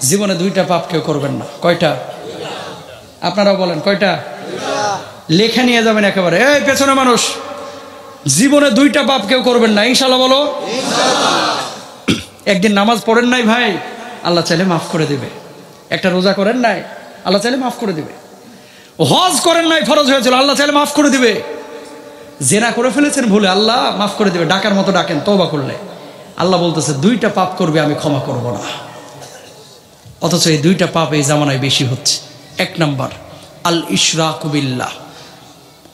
জীবনে দুইটা পাপ কেউ করবেন না। কয়টা? আপনারাও বলেন কয়টা? লেখা নিয়ে যাবেন একেবারে। এই পেছনে মানুষ, জীবনে দুইটা পাপ কেউ করবেন না, ইনশাআল্লাহ বলো। একদিন নামাজ পড়েন নাই ভাই, আল্লাহ চাইলে মাফ করে দিবে। একটা রোজা করেন নাই, আল্লাহ চাইলে মাফ করে দিবে। হজ করেন নাই, ফরজ হয়েছিল, আল্লাহ চাইলে মাফ করে দিবে। জেনা করে ফেলেছেন ভুলে, আল্লাহ মাফ করে দিবে। ডাকার মতো ডাকেন তওবা করলে, আল্লাহ বলতেছে দুইটা পাপ করবে আমি ক্ষমা করব না। অথচ এই দুইটা পাপ এই জামানায় বেশি হচ্ছে। এক নাম্বার আল ইশরাকু বিল্লাহ,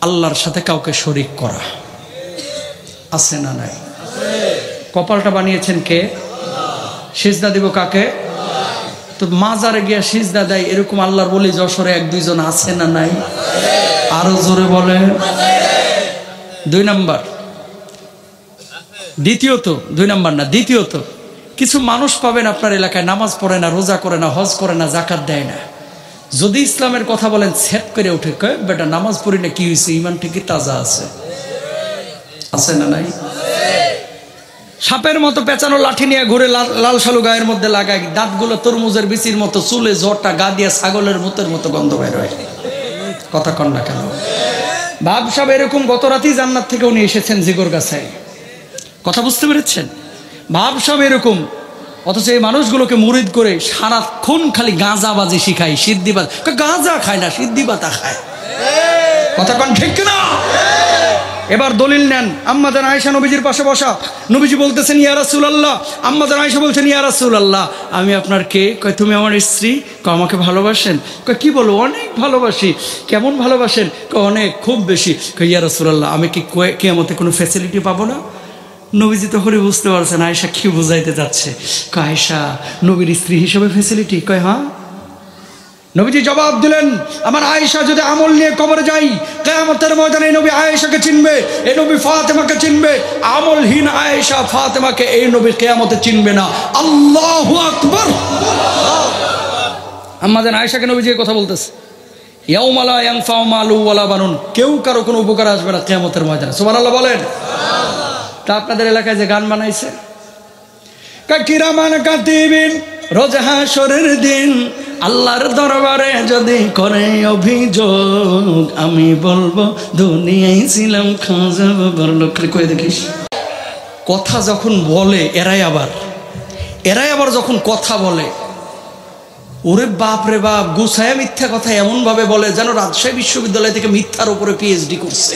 আল্লাহর সাথে কাউকে শরীক করা। আছে না নাই? কপালটা বানিয়েছেন কে? সিজদা দিব কাকে? তো মাজারে গিয়া সিজদা দেয় এরকম আল্লাহর বলি যশোরে এক দুইজন আছে না নাই? আরো জোরে বলে। দুই নাম্বার, দ্বিতীয়ত, দুই নাম্বার না, দ্বিতীয়ত কিছু মানুষ পাবেন আপনার এলাকায় নামাজ পড়ে না, রোজা করে না, হজ করে না, যাকাত দেয় না। যদি ইসলামের কথা বলেন সেট করে উঠে কয় বেটা নামাজ পড়ি না, কি হয়েছে? ইমান ঠিকই তাজা আছে। আছে না নাই? সাপের মতো পেঁচানো লাঠি নিয়ে ঘুরে, লাল শালু গায়ের মধ্যে লাগায়, দাঁতগুলো তরমুজের বিচির মতো, চুলে জ্বরটা গা দিয়ে ছাগলের মুতের মতো গন্ধ বের হয়। কথা কন না কেন? বাপ সাহেব এরকম গত রাতেই জান্নাত থেকে উনি এসেছেন জিগর গাছায়। কথা বুঝতে পেরেছেন? বাপ সাহেব এরকম, অথচ এই মানুষগুলোকে মুরিদ করে সারাক্ষণ খালি গাঁজাবাজি শিখায়, সিদ্ধিবাদ। গাঁজা খায় না, সিদ্ধিবাতা খায়। কথা কন ঠিক না? এবার দলিল নেন। আম্মাজান আয়েশা নবীজির পাশে বসা, নবীজি বলতেছেন ইয়া রাসূলুল্লাহ। আম্মাজান আয়েশা বলছেন ইয়া রাসূলুল্লাহ আমি আপনার কে? কয় তুমি আমার স্ত্রী। কয় আমাকে ভালোবাসেন? কয় কি বলো? অনেক ভালোবাসি। কেমন ভালোবাসেন? কয় অনেক, খুব বেশি। কয় ইয়া রাসূলুল্লাহ আমি কি কিয়ামতে কোনো ফ্যাসিলিটি পাবো না? নবীজি তো হরে বুঝতে পারছেন আয়েশা কি বুঝাইতে যাচ্ছে। কয় আয়েশা নবীর স্ত্রী হিসেবে ফ্যাসিলিটি? কয় হ্যাঁ। নবীজি জবাব দিলেন আমার আয়েশা যদি আমল নিয়ে কবরে যাই, কিয়ামতের ময়দানে এই নবী আয়েশাকে চিনবে, এই নবী ফাতেমাকে চিনবে। আমলহীন আয়েশা ফাতেমাকে এই নবী কিয়ামতে চিনবে না। আল্লাহু আকবার। আম্মাজান আয়েশাকে নবীজি এই কথা বলতেছে, ইয়াউমা লা ইয়ানফাউ মালু ওয়ালা বানুন, কেউ কারো কোনো উপকার আসবে না কিয়ামতের ময়দানে। সুবহানাল্লাহ বলেন। তা আপনাদের এলাকায় যে গান বানাইছে, কিরামান কাতিবিন, রোজ হাশরের দিন আল্লাহর দরবারে যদি করে অভিযোগ, আমি বলবো দুনিয়ায় ছিলাম খাজা বাবার লোক। কই দেখিস কথা যখন বলে এরাই আবার যখন কথা বলে, ওরে বাপ রে বাপ, গুছায়া মিথ্যা কথা এমন ভাবে বলে যেন রাজশাহী বিশ্ববিদ্যালয় থেকে মিথ্যার উপরে পিএইচডি করছে।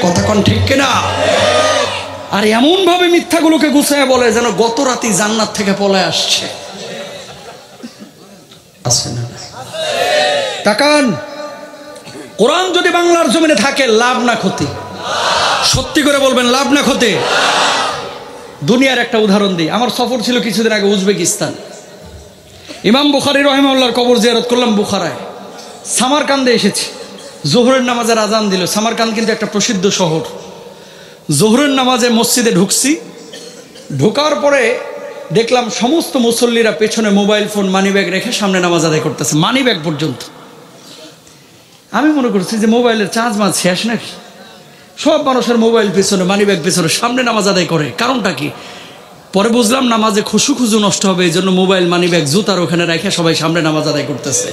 কথা কোন ঠিক কিনা? আর এমন ভাবে মিথ্যাগুলোকে গুছায়া বলে যেন গত রাতে জান্নাত থেকে পলায় আসছে। আছে না? তাকান, কোরআন যদি বাংলার জমিনে থাকে লাভ না ক্ষতি? সত্যি করে বলবেন লাভ না ক্ষতি? দুনিয়ার একটা উদাহরণ দিই। আমার সফর ছিল কিছুদিন আগে উজবেকিস্তান। ইমাম বুখারী রাহিমাহুল্লাহর কবর জিয়ারত করলাম বুখারায়। সামারকান্দে এসেছি, জোহরের নামাজের আজান দিল। সামারকান্দ কিন্তু একটা প্রসিদ্ধ শহর। জোহরের নামাজে মসজিদে ঢুকছি, ঢোকার পরে দেখলাম সমস্ত মুসল্লিরা পেছনে মোবাইল ফোন, মানি ব্যাগ রেখে সামনে নামাজ আদায় করতেছে, মানি ব্যাগ পর্যন্ত। আমি মনে করছি যে মোবাইলের চার্জ মাছ শেষ নাকি, সব মানুষের মোবাইল পেছনে, মানি ব্যাগ পেছনে, সামনে নামাজ আদায় করে। কারণটা কি? পরে বুঝলাম নামাজে খুশু নষ্ট হবে, এই জন্য মোবাইল, মানি ব্যাগ, জুতার ওখানে রেখে সবাই সামনে নামাজ আদায় করতেছে।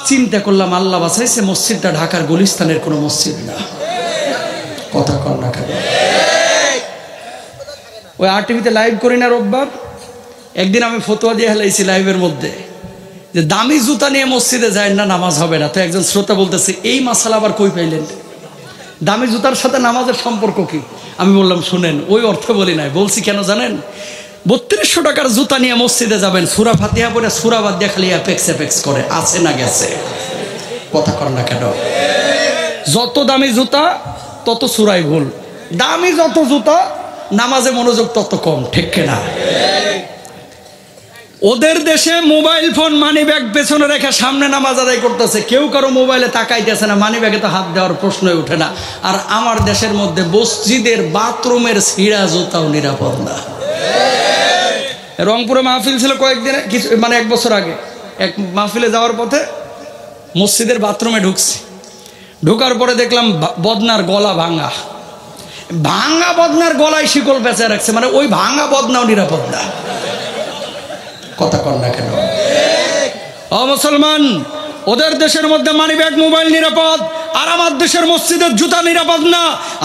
চিন্তা করলাম আল্লাহ বাঁচাইছে, মসজিদটা ঢাকার গুলিস্তানের কোনো মসজিদ না। কথা কর না কেন? ওই আরটিভিতে লাইভ করি না রোববার, একদিন আমি ফতোয়া দিয়ে হেলাইছি লাইভের মধ্যে যে দামি জুতা নিয়ে মসজিদে যায় না, নামাজ হবে না। তো একজন শ্রোতা বলতেছে এই মাসালা আবার কই পাইলেন? দামি জুতার সাথে নামাজের সম্পর্ক কি? আমি বললাম শুনেন, ওই অর্থ বলি নাই, বলছি কেন জানেন? 3200 টাকার জুতা নিয়ে মসজিদে যাবেন, সূরা ফাতিহা পড়ে সূরা বাদ দিয়ে খালি অ্যাপেক্স করে, আছে না গেছে? কথা কর না কেন? যত দামি জুতা তত সূরাই ভুল, দামি যত জুতা নামাজে মনোযোগ তত কম। ঠিক কিনা? ওদের দেশে মোবাইল ফোন, মানি ব্যাগ পেছনে রেখে সামনে নামাজ আদায় করতেছে, কেউ কারো মোবাইলে তাকাইতেছে না, মানি ব্যাগে তো হাত দেওয়ার প্রশ্নই ওঠে না। আর আমার দেশের মধ্যে মসজিদের বাথরুমের ছিঁড়া জুতাও নিরাপদ না। রংপুরে মাহফিল ছিল কয়েকদিন, কিছু মানে 1 বছর আগে। এক মাহফিলে যাওয়ার পথে মসজিদের বাথরুমে ঢুকছি, ঢোকার পরে দেখলাম বদনার গলা ভাঙা বদনার গলায় শিকল পেঁচা রাখছে, মানে ওই ভাঙা বদনাও নিরাপদ না। কথা কর না কেন? ও মুসলমান, ওদের দেশের মধ্যে মানিব্যাগ মোবাইল নিরাপদ, আর আমার দেশের মসজিদের জুতা নিরাপদ না,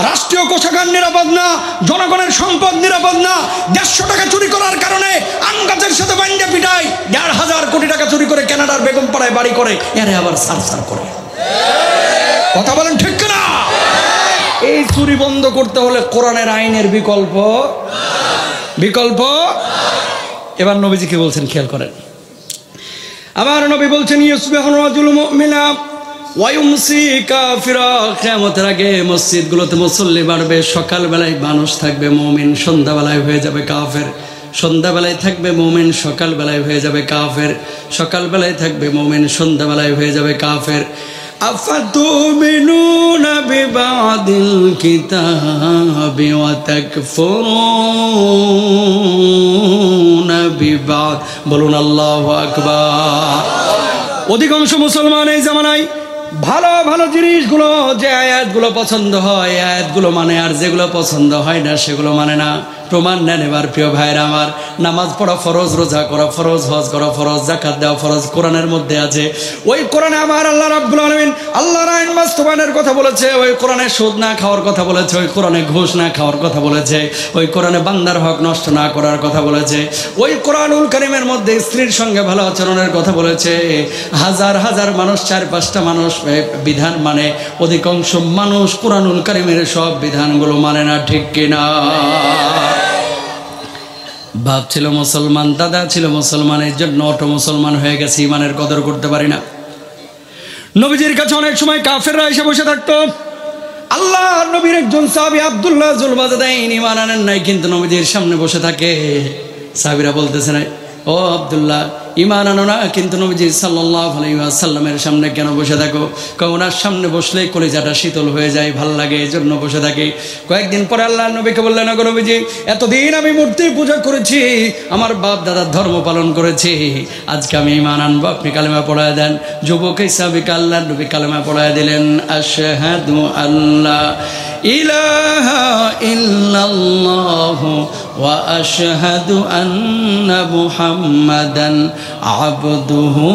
রাষ্ট্রীয় কোষাগার নিরাপদ না, জনগণের সম্পদ নিরাপদ না। 150 টাকা চুরি করার কারণে আম গাছের সাথে বান্ধে পিটায়, 1,500 কোটি টাকা চুরি করে কানাডার বেগমপাড়ায় বাড়ি করে, এরে আবার সারসার করে। কথা বলেন ঠিক কিনা? এই চুরি বন্ধ করতে হলে কোরআনের আইনের বিকল্প। এবার নবীজি কি বলছেন খেয়াল করেন। আমার নবী বলছেন, ইউসবিহু রাজুলু মুমিনা ওয়া ইউমসি কাফিরা। কিয়ামতের আগে মসজিদগুলোতে মুসল্লি বাড়বে, সকালবেলায় মানুষ থাকবে মুমিন, সন্ধ্যাবেলায় হয়ে যাবে কাফের। সন্ধ্যাবেলায় থাকবে মুমিন, সকালবেলায় হয়ে যাবে কাফের। সকালবেলায় থাকবে মুমিন, সন্ধ্যাবেলায় হয়ে যাবে কাফের। আফাতুমিনুনা বিবাদিল কিতাবি ওয়া তাকফুরুনা বিবাদ। বলুন আল্লাহু আকবার। অধিকাংশ মুসলমান এই জামানায় ভালো ভালো জিনিসগুলো, যে আয়াতগুলো পছন্দ হয় আয়াতগুলো মানে, আর যেগুলো পছন্দ হয় না সেগুলো মানে না। প্রমাণ নেন এবার প্রিয় ভাইরা আমার। নামাজ পড়া ফরজ, রোজা করা ফরজ, হজ করা ফরজ, যাকাত দেওয়া ফরজ, কোরআনের মধ্যে আছে। ওই কোরআনে আমার আল্লাহ রাব্বুল আলামিন আল্লাহর আইন বাস্তবায়নের কথা বলেছে, ওই কোরআনে সুদ না খাওয়ার কথা বলেছে, ওই কোরআনে ঘুষ না খাওয়ার কথা বলেছে, ওই কোরআনে বান্দার হক নষ্ট না করার কথা বলেছে, ওই কোরআনুল কারীমের মধ্যে স্ত্রীর সঙ্গে ভালো আচরণের কথা বলেছে। হাজার হাজার মানুষ, 4-5টা মানুষ বিধান মানে, অধিকাংশ মানুষ কোরআনুল কারীমের সব বিধানগুলো মানে না। ঠিক কিনা? বাপ ছিল মুসলমান, দাদা ছিল মুসলমান, এর জন্য অটো মুসলমান হয়ে গেছে, ইমানের কদর করতে পারি না। নবীজির কাছে অনেক সময় কাফেররা এসে বসে থাকতো। আল্লাহ নবীর একজন সাহাবী আব্দুল্লাহ জুলবাজাদাইন ইমান আনেন নাই, কিন্তু নবীজির সামনে বসে থাকে। সাহাবীরা বলতেছে না, ও আব্দুল্লাহ ইমান আনো না, কিন্তু নবীজি সাল্লাল্লাহু আলাইহি ওয়াসাল্লামের সামনে কেন বসে থাকো? ওনার সামনে বসলেই কলিজাটা শীতল হয়ে যায়, ভাল লাগে, এই জন্য বসে থাকি। কয়েকদিন পরে আল্লাহ নবীকে বললেন, গো নবীজি, এতদিন আমি মূর্তি পূজা করেছি, আমার বাপ দাদার ধর্ম পালন করেছি, আজকে আমি ইমান আনবো, আপনি কালেমা পড়ায় দেন। যুবক সাহাবীকে আল্লাহ নবী কালেমা পড়ায় দিলেন, আশহাদু আল্লা ইলাহা ইল্লাল্লাহু ওয়া আশহাদু আন্না মুহাম্মাদান আবদুহু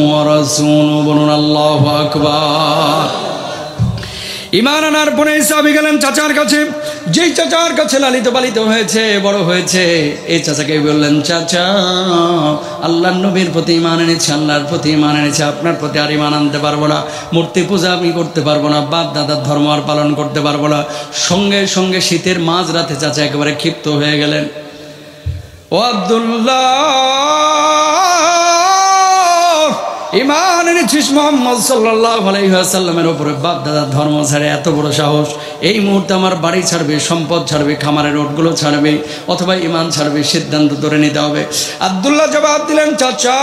ওয়া রাসূলুহু। বলুন আল্লাহু আকবার। ইমান আনার পরে সাহাবী গেলেন চাচার কাছে, যেই চাচার কাছে লালিত পালিত হয়েছে, বড় হয়েছে। এই চাচাকে বললেন, চাচা আল্লাহর নবীর প্রতি ইমান এনেছে, আল্লাহর প্রতি ইমান এনেছে, আপনার প্রতি আর ইমান আনতে পারবো না, মূর্তি পূজা আমি করতে পারবো না, বাপ দাদার ধর্ম আর পালন করতে পারবো না। সঙ্গে সঙ্গে শীতের মাঝরাতে চাচা একেবারে ক্ষিপ্ত হয়ে গেলেন, ও আব্দুল্লাহ ইমান এনেছিস মুহাম্মদ সাল্লাল্লাহু আলাইহি ওয়াসাল্লামের উপরে, বাপ দাদার ধর্ম ছাড়ে এত বড় সাহস? এই মুহূর্তে আমার বাড়ি ছাড়বে, সম্পদ ছাড়বে, খামারের রোডগুলো ছাড়বে, অথবা ইমান ছাড়বে, সিদ্ধান্ত ধরে নিতে হবে। আব্দুল্লাহ জবাব দিলেন, চাচা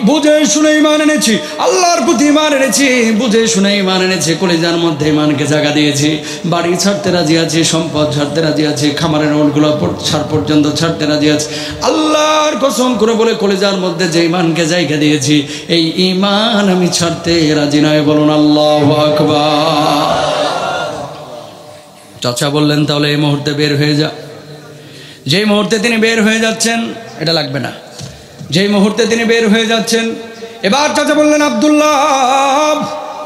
বুঝে শুনে ইমান এনেছি, আল্লাহর প্রতি ইমান এনেছি, বুঝে শুনে ইমান এনেছি, কলিজার মধ্যে ইমানকে জায়গা দিয়েছি, বাড়ি ছাড়তে রাজি আছি, সম্পদ ছাড়তে রাজি আছি, খামারের রোডগুলো ছাড় পর্যন্ত ছাড়তে রাজি আছি, আল্লাহর কসম করে বলে কলিজার মধ্যে যে ইমানকে জায়গা দিয়েছি, এই ইমান আমি ছাড়তে রাজি নয়। বলুন আল্লাহু আকবার। চাচা বললেন, তাহলে এই মুহূর্তে বের হয়ে যা। যেই মুহূর্তে তিনি বের হয়ে যাচ্ছেন, এটা লাগবে না, যেই মুহূর্তে তিনি বের হয়ে যাচ্ছেন, এবার চাচা বললেন, আব্দুল্লাহ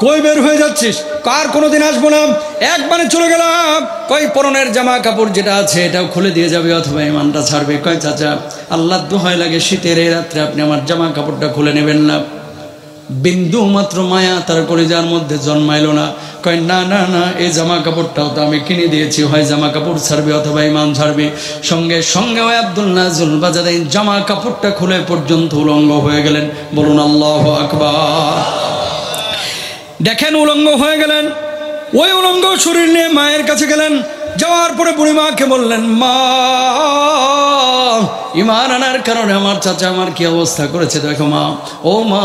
কই বের হয়ে যাচ্ছিস? কার কোনোদিন আসবো না, একবারে চলে গেলাম। কই পরনের জামা কাপড় যেটা আছে এটাও খুলে দিয়ে যাবে, অথবা ইমানটা ছাড়বে। কয় চাচা আল্লাহর দোহাই লাগে, শীতের এই রাত্রে আপনি আমার জামা কাপড়টা খুলে নেবেন না? বিন্দু মাত্র মায়া তার কলিজার মধ্যে জন্মাইলো না। কয় না না না, এই জামা কাপড়টাও তো আমি কিনে দিয়েছি, হয় জামা কাপড় ছাড়বে অথবা ইমান ছাড়বে। সঙ্গে সঙ্গে ওই আব্দুল্লাহ জুলবাজাদাইন জামা কাপড়টা খুলে পর্যন্ত উলঙ্গ হয়ে গেলেন। বলুন আল্লাহু আকবার। দেখেন উলঙ্গ হয়ে গেলেন, ওই উলঙ্গ শরীর নিয়ে মায়ের কাছে গেলেন। যাওয়ার পরে বুড়ি মাকে বললেন, মা ইমান আনার কারণে আমার চাচা আমার কি অবস্থা করেছে দেখো মা। ও মা,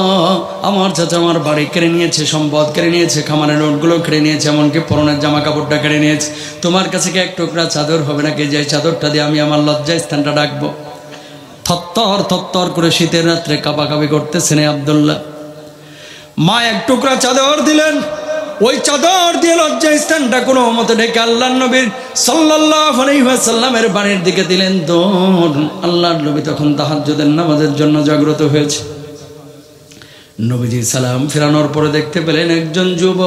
আমার চাচা আমার বাড়ি কেড়ে নিয়েছে, সম্পদ কেড়ে নিয়েছে, খামারের নোটগুলো কেড়ে নিয়েছে, এমনকি পরনের জামা কাপড়টা কেড়ে নিয়েছে। তোমার কাছে কি এক টুকরা চাদর হবে নাকি, যে চাদরটা দিয়ে আমি আমার লজ্জা স্থানটা ডাকবো? থত্তর থত্তর করে শীতের রাত্রে কাঁপাকাঁপি করতেছেন আব্দুল্লাহ। মা এক টুকরা চাদর দিলেন, ওই চাদর দিয়ে লজ্জা স্থানটা কোনো মতো ঢেকে আল্লাহর নবীর সাল্লাল্লাহু আলাইহি ওয়াসাল্লামের বাড়ির দিকে দিলেন দৌড়। আল্লাহর নবী তখন তাহাজ্জুদের নামাজের জন্য জাগ্রত হয়েছে। নবীজি সালাম ফেরানোর পরে দেখতে পেলেন একজন যুবক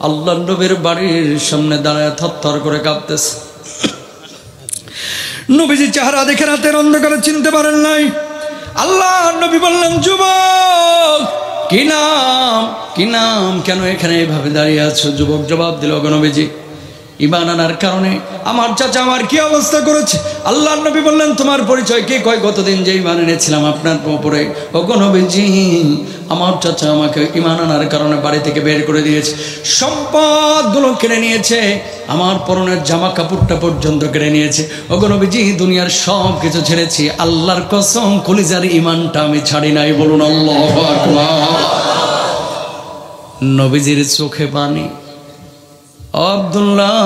আল্লাহর নবীর বাড়ির সামনে দাঁড়ায় থরথর করে কাঁপতেছে। নবীজি চেহারা দেখে রাতের অন্ধকারে চিনতে পারেন নাই। আল্লাহর নবী বললেন, যুবক কি নাম, কি নাম, কেন এখানে এইভাবে দাঁড়িয়ে আছো? যুবক জবাব দিল, ওগো নবীজি, ঈমান আনার কারণে আমার চাচা আমার কি অবস্থা করেছে। আল্লাহর নবী বললেন, তোমার পরিচয় কি? কয় গতদিন যে ঈমান এনেছিলাম আপনার উপরে। ওগো নবীজি, আমার চাচা আমাকে ঈমান আনার কারণে বাড়ি থেকে বের করে দিয়েছে, সম্পদগুলো কেড়ে নিয়েছে, আমার পরনের জামা কাপড়টা পর্যন্ত কেড়ে নিয়েছে। ওগো নবীজি, দুনিয়ার সব কিছু ছেড়েছি, আল্লাহর কসম কলিজার ঈমানটা আমি ছাড়ি নাই। বলুন আল্লাহু আকবার। নবীজির চোখে পানি। আব্দুল্লাহ,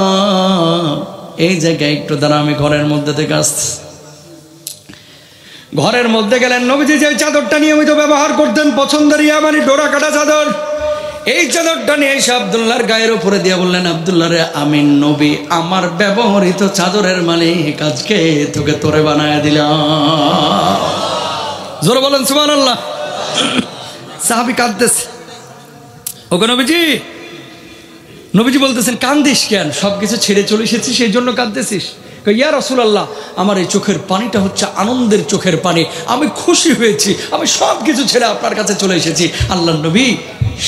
এই জায়গায় একটু দাঁড়া, আমি ঘরের মধ্যে থেকে আসছি। ঘরের মধ্যে গেলেন। নবীজি যে চাদরটা নিয়মিত ব্যবহার করতেন, পছন্দের ইয়ামানি ডোরা কাটা চাদর, এই চাদরটা নিয়ে এসে আব্দুল্লাহর গায়ের উপরে দিয়ে বললেন, আব্দুল্লাহ রে, আমি নবী আমার ব্যবহৃত চাদরের মালিক, আজকে তোকে তোরে বানায় দিলাম। জোরে বলেন সুবহানাল্লাহ। সাহাবী কাঁদতেছে। ওগো নবীজি, নবীজি বলতেছেন, কান্দিস কেন? সবকিছু ছেড়ে চলে এসেছিস, সেই জন্য কাঁদতেছিস? ইয়া রাসূলুল্লাহ, আমার এই চোখের পানিটা হচ্ছে আনন্দের চোখের পানি, আমি খুশি হয়েছি, আমি সব কিছু ছেড়ে আপনার কাছে চলে এসেছি। আল্লাহর নবী,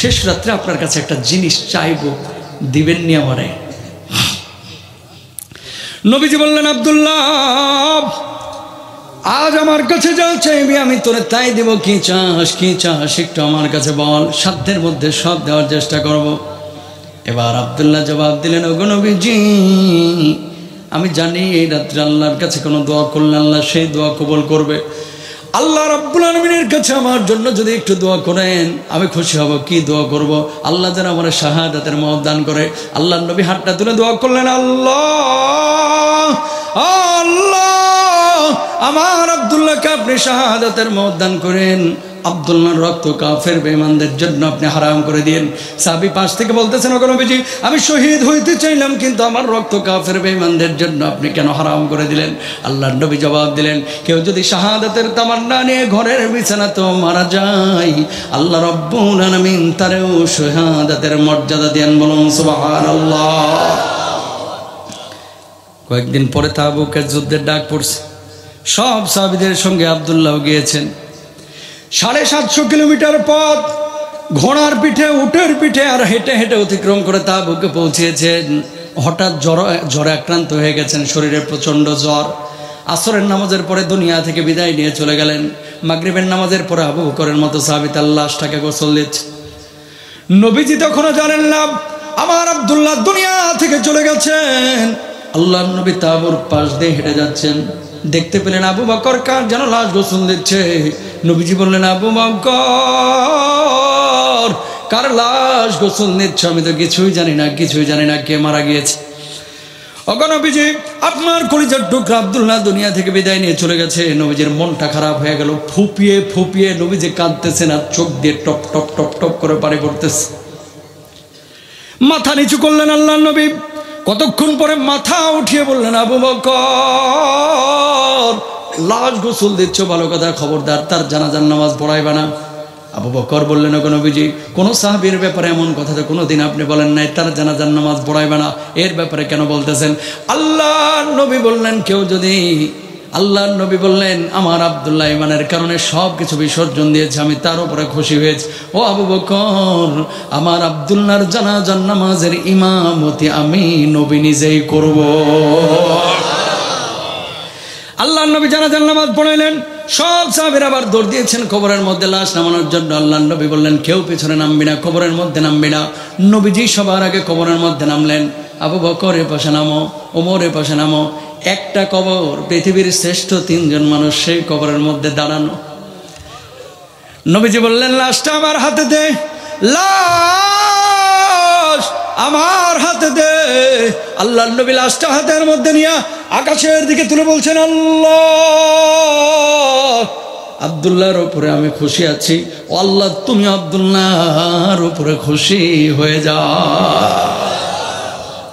শেষ রাত্রে আপনার কাছে একটা জিনিস চাইবো, দিবেন নি আমারে? নবীজি বললেন, আব্দুল্লাহ, আজ আমার কাছে যা চাইবি আমি তোরে তাই দেব। কি চাস, কি চাস একটু আমার কাছে বল, সাধ্যের মধ্যে সব দেওয়ার চেষ্টা করব। এবার আব্দুল্লাহ জবাব দিলেন, ওগো নবীজি, আমি জানি এই রাত্রে আল্লাহর কাছে কোনো দোয়া করলে আল্লাহ সেই দোয়া কবুল করবে। আল্লাহ রাব্বুল আলামিনের কাছে আমার জন্য যদি একটু দোয়া করেন আমি খুশি হব। কি দোয়া করব? আল্লাহ যেন আমার শাহাদাতের মওত দান করে। আল্লাহর নবী হাতটা তুলে দোয়া করলেন, আল্লাহ, আল্লাহ, আমার আব্দুল্লাহকে আপনি শাহাদাতের মওত দান করেন। আব্দুল্লাহর রক্ত কাফের বেঈমানদের জন্য আপনি হারাম করে দিন। সাহাবী পাশ থেকে বলতেছেন, ওগো নবীজি, আমি শহীদ হইতে চাইলাম, কিন্তু আমার রক্ত কাফের বেঈমানদের জন্য আপনি কেন হারাম করে দিলেন? আল্লাহর নবী জবাব দিলেন, কেউ যদি শাহাদাতের তামান্না নিয়ে ঘরের বিছানাতেও মারা যায়, আল্লাহ রাব্বুল আলামিন তারেও শাহাদাতের মর্যাদা দেন। বলুন সুবহানাল্লাহ। কয়েকদিন পরে তাবুকের যুদ্ধের ডাক পড়ছে। সব সাহাবীদের সঙ্গে আব্দুল্লাহ গিয়েছেন। 750 কিলোমিটার পথ ঘোড়ার পিঠে, উটের পিঠে আর হেঁটে হেঁটে অতিক্রম করে তাবুকে পৌঁছেছেন। হঠাৎ জ্বরে আক্রান্ত হয়ে গেছেন, শরীরে প্রচণ্ড জ্বর। আসরের নামাজের পরে দুনিয়া থেকে বিদায় নিয়ে চলে গেলেন। মাগরিবের নামাজের পরে আবু বকরের মতো সাহাবী তার লাশটাকে গোসল দিচ্ছে। নবীজি তখনও জানেন না আমার আব্দুল্লাহ দুনিয়া থেকে চলে গেছেন। আল্লাহর নবী তাবুর পাশ দিয়ে হেঁটে যাচ্ছেন, দেখতে পেলেন আবু বকর কার যেন লাশ গোসল দিচ্ছে। নবীজি বললেন, আবু বকর, কার লাশ গোসল দিচ্ছ? আমি তো কিছুই জানি না, কিছুই জানি না কে মারা গিয়েছে। ওগো নবীজি, আপনার কলিজার টুকরা আব্দুল্লাহ দুনিয়া থেকে বিদায় নিয়ে চলে গেছে। নবীজির মনটা খারাপ হয়ে গেল। ফুপিয়ে ফুপিয়ে নবীজি কাঁদতেছেন আর চোখ দিয়ে টপ টপ টপ টপ করে পানি পড়তেছে। মাথা নিচু করলেন আল্লাহর নবী। কতক্ষণ পরে মাথা উঠিয়ে বললেন, আবু বকর, লাশ গোসল দিচ্ছ ভালো কথা, খবরদার তার জানাজার নামাজ পড়াইবা না। আবু বকর বললেন, ওগো নবীজি, কোন সাহাবীর ব্যাপারে এমন কথা তো কোনোদিন আপনি বলেন নাই, তার জানাজার নামাজ পড়াইবা না, এর ব্যাপারে কেন বলতেছেন? আল্লাহর নবী বললেন, কেউ যদি, আল্লাহর নবী বললেন, আমার আব্দুল্লাহ ঈমানের কারণে সব কিছু বিসর্জন দিয়েছে, আমি তার উপরে খুশি হয়েছি। ও আবু বকর, আমার আব্দুল্লাহর জানাজার নামাজের ইমামতি আমি নবী নিজেই করব। আল্লাহর নবী জানাজার নামাজ পড়াইলেন। সব সাহাবীরা আবার দৌড় দিয়েছেন কবরের মধ্যে লাশ নামানোর জন্য। আল্লাহর নবী বললেন, কেউ পিছনে নামবি না, কবরের মধ্যে নামবি না। নবীজি সবার আগে কবরের মধ্যে নামলেন। আবু বকর এ পাশে নামো, ওমর এ পাশে নামো। একটা কবর, পৃথিবীর শ্রেষ্ঠ 3 জন মানুষ সেই কবরের মধ্যে দাঁড়ানো। নবীজি বললেন, লাশটা আমার হাতে দে, লাশ আমার হাতে দে। আল্লাহর নবী লাশটা হাতের মধ্যে নিয়ে আকাশের দিকে তুলে বলছেন, আল্লাহ, আব্দুল্লাহর উপরে আমি খুশি আছি, ও আল্লাহ তুমি আব্দুল্লাহর উপরে খুশি হয়ে যাও।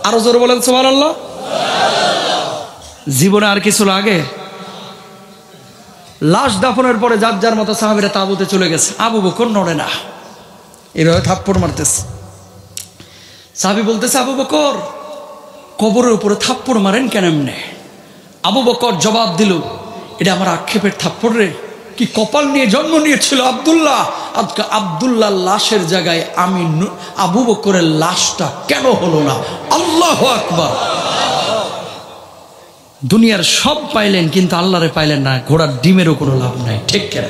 আরো জোরে বলেন সুবহানাল্লাহ। জীবনে আর কিছু লাগে? লাশ দাফনের পরে যার যার মতো সাহাবীরা তাঁবুতে চলে গেছে। আবু বকর নড়ে না, এভাবে থাপ্পড় মারতেছে। সাহাবী বলতেছে, আবু বকর কবরের উপরে থাপ্পড় মারেন কেন এমনে? আবু বকর জবাব দিল, এটা আমার আক্ষেপের থাপ্পড় রে, কি কপাল নিয়ে জন্ম নিয়েছিল আব্দুল্লাহ, আজকে আব্দুল্লাহ লাশের জায়গায় আমি আবু বকরের লাশটা কেন হলো না? আল্লাহু আকবার। দুনিয়ার সব পাইলেন কিন্তু আল্লাহরে পাইলেন না, ঘোড়ার ডিমেরও কোনো লাভ নাই, ঠিক কেন?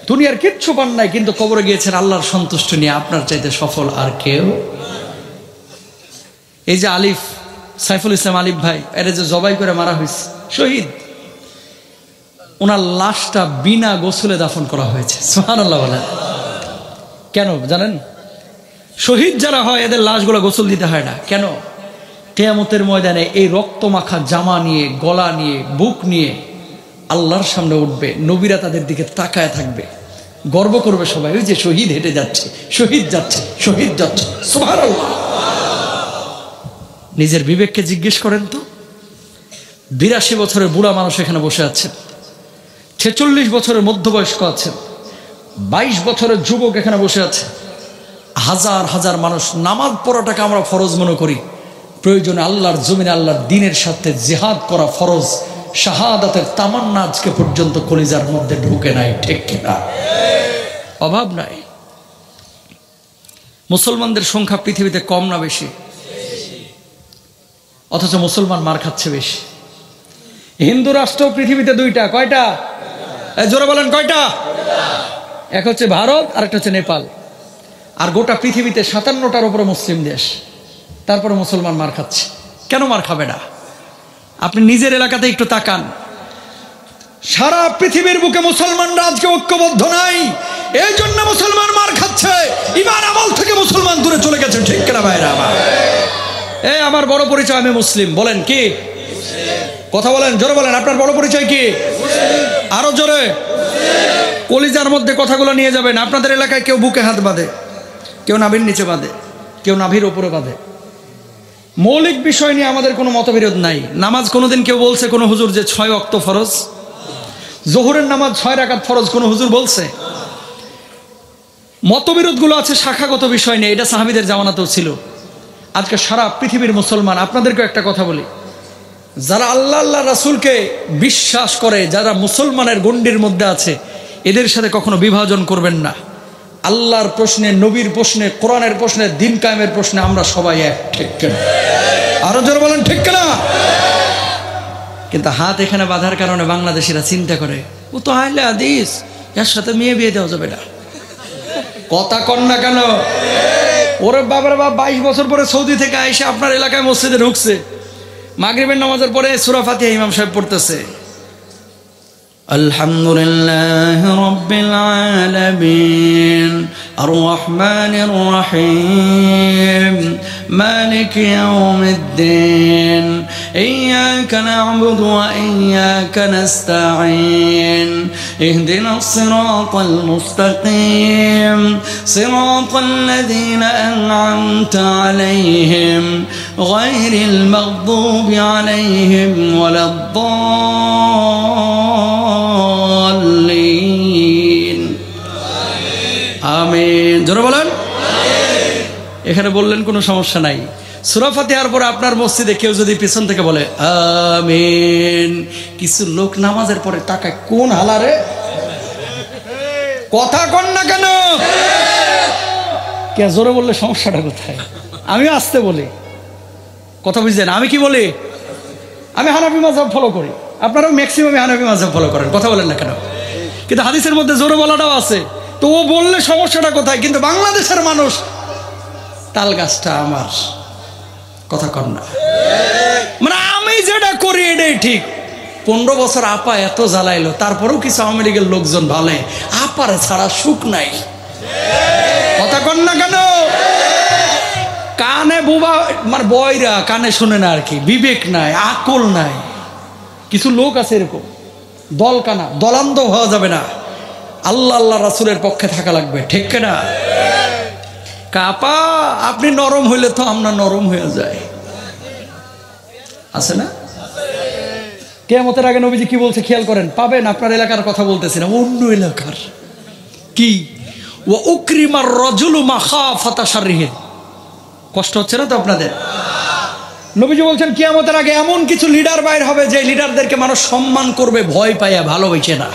দুনিয়ার কিচ্ছু পান নাই কিন্তু কবরে গিয়েছেন আল্লাহর সন্তুষ্ট নিয়ে, আপনার চাইতে সফল আর কেউ। এই যে আলিফ, সাইফুল ইসলাম আলিফ ভাই, এরা যে জবাই করে মারা হয়েছে, শহীদ, ওনার লাশটা বিনা গোসলে দাফন করা হয়েছে। সুবহানাল্লাহ বলেন। কেন জানেন? শহীদ যারা হয় এদের লাশগুলো গোসল দিতে হয় না। কেন? কিয়ামতের ময়দানে এই রক্ত মাখা জামা নিয়ে, গলা নিয়ে, বুক নিয়ে আল্লাহর সামনে উঠবে, নবীরা তাদের দিকে তাকায় থাকবে, গর্ব করবে সবাই, ওই যে শহীদ হেঁটে যাচ্ছে, শহীদ যাচ্ছে, শহীদ যাচ্ছে। সুবহানাল্লাহ। নিজের বিবেককে জিজ্ঞেস করেন তো, 82 বছরের বুড়া মানুষ এখানে বসে আছেন, 46 বছরের মধ্যবয়স্ক আছেন, 22 বছরের যুবক এখানে বসে আছে, হাজার হাজার মানুষ। নামাজ পড়াটাকে আমরা ফরজ মনে করি, প্রয়োজনে আল্লাহর জমিনে আল্লাহর দ্বীনের সাথে জিহাদ করা ফরজ। শাহাদাতের তামান্না আজকে পর্যন্ত কলিজার মধ্যে ঢুকে নাই, ঠিক কিনা? অভাব নাই। মুসলমানদের সংখ্যা পৃথিবীতে কম না বেশি? অথচ মুসলমান মার খাচ্ছে বেশি। হিন্দু রাষ্ট্র পৃথিবীতে 2টা, কয়টা? জোরে বলেন কয়টা? এক হচ্ছে ভারত আর একটা হচ্ছে নেপাল। আর গোটা পৃথিবীতে 57টার উপরে মুসলিম দেশ, তারপরে মুসলমান মার খাচ্ছে। কেন মার খাবে না? আপনি নিজের এলাকাতে একটু তাকান, সারা পৃথিবীর বুকে মুসলমানরা আজকে ঐক্যবদ্ধ নাই, এই জন্য মুসলমান মার খাচ্ছে। ঈমান আমল থেকে মুসলমান দূরে চলে গেছে, ঠিক কিনা ভাইরা আমার? এই আমার বড় পরিচয়, আমি মুসলিম। বলেন কি? কথা বলেন, জোরে বলেন, আপনার বড় পরিচয় কি? আরো জোরে। কলিজার মধ্যে কথাগুলো নিয়ে যাবেন। আপনাদের এলাকায় কেউ বুকে হাত বাঁধে, কেউ নাভির নিচে বাঁধে, কেউ নাভির উপরে বাঁধে। মৌলিক বিষয় নিয়ে আমাদের কোনো মতবিরোধ নাই। নামাজ কোনোদিন কেউ বলছে কোনো হুজুর যে 6 ওয়াক্ত ফরজ? জোহরের নামাজ 6 রাকাত ফরজ কোনো হুজুর বলছে? মতবিরোধগুলো আছে শাখাগত বিষয় নিয়ে, এটা সাহাবীদের জামানাতেও ছিল। আজকে সারা পৃথিবীর মুসলমান, আপনাদেরকে একটা কথা বলি, যারা আল্লাহ আল্লাহ রাসূলকে বিশ্বাস করে, যারা মুসলমানের গণ্ডির মধ্যে আছে, এদের সাথে কখনো বিভাজন করবেন না। আল্লাহর প্রশ্নে, নবীর প্রশ্নে, কোরআনের প্রশ্নে, দ্বীন কায়েমের প্রশ্নে আমরা সবাই এক, ঠিক কিনা? আরো জোরে বলেন, ঠিক কিনা? কিন্তু হাত এখানে বাঁধার কারণে বাংলাদেশিরা চিন্তা করে, ও তো আহলে হাদিস, এর সাথে মেয়ে বিয়ে দেওয়া যাবে না। কথা কন না কেন? ওরে বাবার বাপ 22 বছর পরে সৌদি থেকে আইসে আপনার এলাকায় মসজিদে ঢুকছে, মাগরিবের নামাজের পরে সূরা ফাতিহা ইমাম সাহেব পড়তেছে, আলহামদুলিল্লাহি রাব্বিল আলামিন আর রহমানির রহিম মালিকি ইয়াউমিদ্দিন ইয়্যাকা না'বুদু ওয়া ইয়্যাকা নাস্তাঈন ইহদিনাস সিরাতাল মুস্তাকিম সিরাতাল লাযীনা আন'আমতা আলাইহিম গায়রিল মাগদুবি আলাইহিম ওয়ালাদ-দাল্লিন। আমিন। জোরে বলেন। এখানে বললেন কোনো সমস্যা নাই। সূরা ফাতিহার পরে আপনার মসজিদে কেউ যদি পিছন থেকে বলে আমিন, কিছু লোক নামাজের পরে তাকায়, কোন হালারে? কথা কন না কেন? কে জোরে বললে সমস্যাটা কোথায়? আমি আসতে বলি, কথা বুঝছেন? আমি কি বলি? আমি হানাফি মাযহাব ফলো করি, আপনারাও ম্যাক্সিমাম হানাফি মাযহাব ফলো করেন, কথা বলেন না কেন? কিন্তু হাদিসের মধ্যে জোরে বলাটাও আছে, তো ও বললে সমস্যাটা কোথায়? কিন্তু বাংলাদেশের মানুষ, তাল গাছটা আমার, কথা কর না, মানে আমি যেটা করি এটাই ঠিক। 15 বছর আপা এত জ্বালাইলো, তারপরেও কিছু আওয়ামী লীগের লোকজন ভালে, আপারে ছাড়া সুখ নাই, কথা কর না কেন? কানে বুবা মানে বয়রা, কানে শুনে না আর কি, বিবেক নাই, আকল নাই। কিছু লোক আছে এরকম, দলকানা দলান্ধ হওয়া যাবে না, আল্লাহ আল্লাহ রাসূলের পক্ষে থাকা লাগবে, ঠিক কিনা? কাপা আপনি নরম হইলে তো আমরা নরম হয়ে যাই, আছে না? কিয়ামতের আগে নবীজি কি বলছে খেয়াল করেন, পাবেন আপনার এলাকার কথা বলতেছি না, অন্য এলাকার। কি? ওয়া উকরিমার রাজুলু মাখাফাতা শাররিহি। কষ্ট হচ্ছে না তো আপনাদের? নবীজি বলছেন কিয়ামতের আগে এমন কিছু লিডার বাইর হবে যে লিডারদেরকে মানুষ সম্মান করবে ভয় পাইয়া, ভালোবাসে না।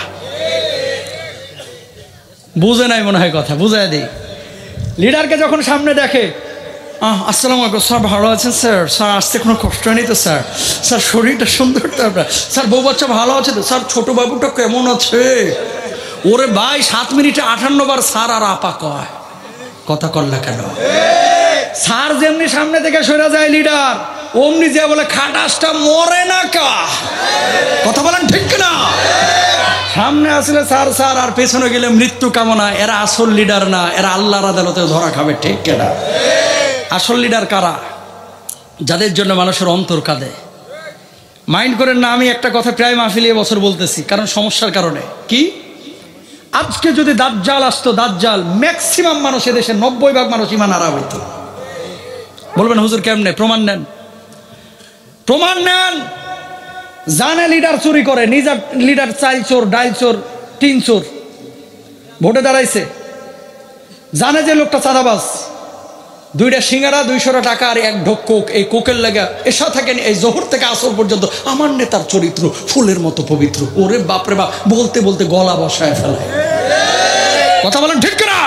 বুঝে নাই মনে হয় কথা, বুঝাই দিই। লিডারকে যখন সামনে দেখে, আসসালামু আলাইকুম স্যার, ভালো আছেন স্যার? স্যার আসতে কোনো কষ্ট হয়নি তো স্যার? স্যার শরীরটা সুন্দর তো আপনার? স্যার বউ বাচ্চা ভালো আছে তো? স্যার ছোট বাবুটা কেমন আছে? ওরে ভাই 7 মিনিটে 58 বার স্যার আর আপা কয়, কথা কল্লা কেন? স্যার যেমনি সামনে থেকে সরে যায় লিডার, অমনি যে বলে খাটাসটা মরে না কা, কথা বলেন ঠিক না? সামনে আসলে স্যার স্যার আর পেছনে গেলে মৃত্যু কামনা। এরা আসল লিডার না, এরা আল্লাহর আদালতে ধরা খাবে, ঠিক কিনা? আসল লিডার কারা? যাদের জন্য মানুষের অন্তর কাঁদে। মাইন্ড করেন না, আমি একটা কথা প্রায় মাহফিলে বছর বলতেছি, কারণ সমস্যার কারণে। কি? আজকে যদি দাজ্জাল আসতো, দাজ্জাল, ম্যাক্সিমাম মানুষ এদেশে 90% মানুষ ঈমান হারা হইতো। বলবেন হুজুর কেমনে? প্রমাণ নেন, প্রমাণ নেন। জানে লিডার চুরি করে, নিজের লিডার চাল চোর, ডাইল চোর, টিন চোর, ভোটে দাঁড়াইছে, জানে যে লোকটা চাঁদাবাজ, 2টা সিঙ্গারা 200 টাকা আর 1 ঢোক কোক, এই কোকের লাগা এসা থাকেন এই জোহর থেকে আসর পর্যন্ত আমার নেতার চরিত্র ফুলের মতো পবিত্র। ওরে বাপরে বাপ, বলতে বলতে গলা বসায় ফেলায়, কথা বলেন ঠিক না?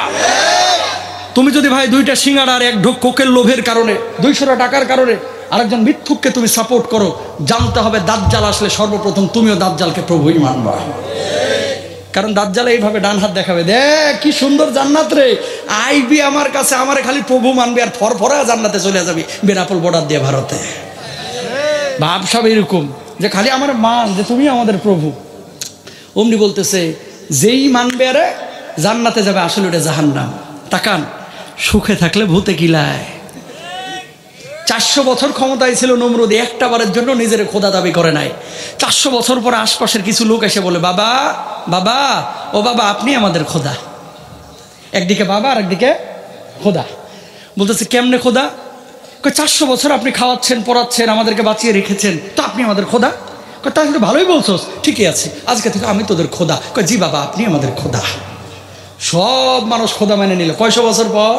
তুমি যদি ভাই 2টা সিঙ্গারা আর 1 ঢোক কোকের লোভের কারণে, 200 টাকার কারণে আরেকজন মিথ্যুককে তুমি সাপোর্ট করো, জানতে হবে দাজ্জাল আসলে সর্বপ্রথম তুমিও দাজ্জালকে প্রভুই মানবা। কারণ দাজ্জাল এইভাবে ডান হাত দেখাবে, দেখ কি সুন্দর জান্নাত রে, আইবি আমার কাছে, আমারে খালি প্রভু মানবে আর ফরফরা জান্নাতে চলে যাবি বেনাপোল বর্ডার দিয়ে ভারতে। ভাবসাব এরকম যে খালি আমার মান, যে তুমি আমাদের প্রভু। অমনি বলতেছে যেই মানবে আরে জান্নাতে যাবে, আসলে ওটা জাহান্নাম। তাকান, সুখে থাকলে ভূতে কিলায়। 400 বছর ক্ষমতায় ছিল নমরুদ, একটা বারের জন্য নিজের খোদা দাবি করে নাই। 400 বছর পরে আশপাশের কিছু লোক এসে বলে, বাবা বাবা, ও বাবা আপনি আমাদের খোদা। একদিকে বাবা আর একদিকে খোদা। বলতেছে কেমনে খোদা? 400 বছর আপনি খাওয়াচ্ছেন, পড়াচ্ছেন, আমাদেরকে বাঁচিয়ে রেখেছেন, তো আপনি আমাদের খোদা? তাহলে ভালোই বলছোস, ঠিকই আছে, আজকে থেকে আমি তোদের খোদা। জি বাবা আপনি আমাদের খোদা। সব মানুষ খোদা মেনে নিল। কয়শো বছর পর?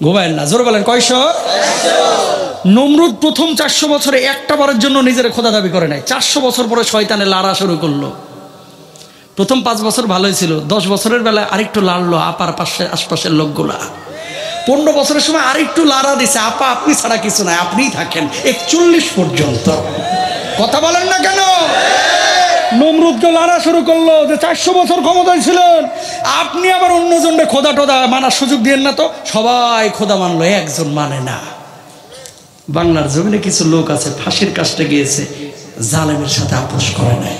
ঘুমায়েন না, জোর বলেন কয়শো? নমরুদ প্রথম 400 বছরে একটা বারের জন্য নিজের খোদা দাবি করে নাই। 400 বছর পরে শয়তানে লাড়া শুরু করলো। প্রথম 5 বছর ভালোই ছিল, 10 বছরের বেলায় আরেকটু লাড়লো আপার পাশে আশপাশের লোকগুলা। 15 বছরের সময় আরেকটু লাড়া দিছে, আপা আপনি ছাড়া কিছু নাই, আপনিই থাকেন 41 পর্যন্ত। কথা বলেন না কেন? নমরুদকে লাড়া শুরু করলো যে 400 বছর ক্ষমতায় ছিলেন, আপনি আবার অন্যজনকে খোদা টোদা মানার সুযোগ দিয়েন না তো। সবাই খোদা মানলো, একজন মানে না। বাংলার জমিনে কিছু লোক আছে ফাঁসির কাজটা গিয়েছে, জালেমের সাথে আপোষ করে নাই,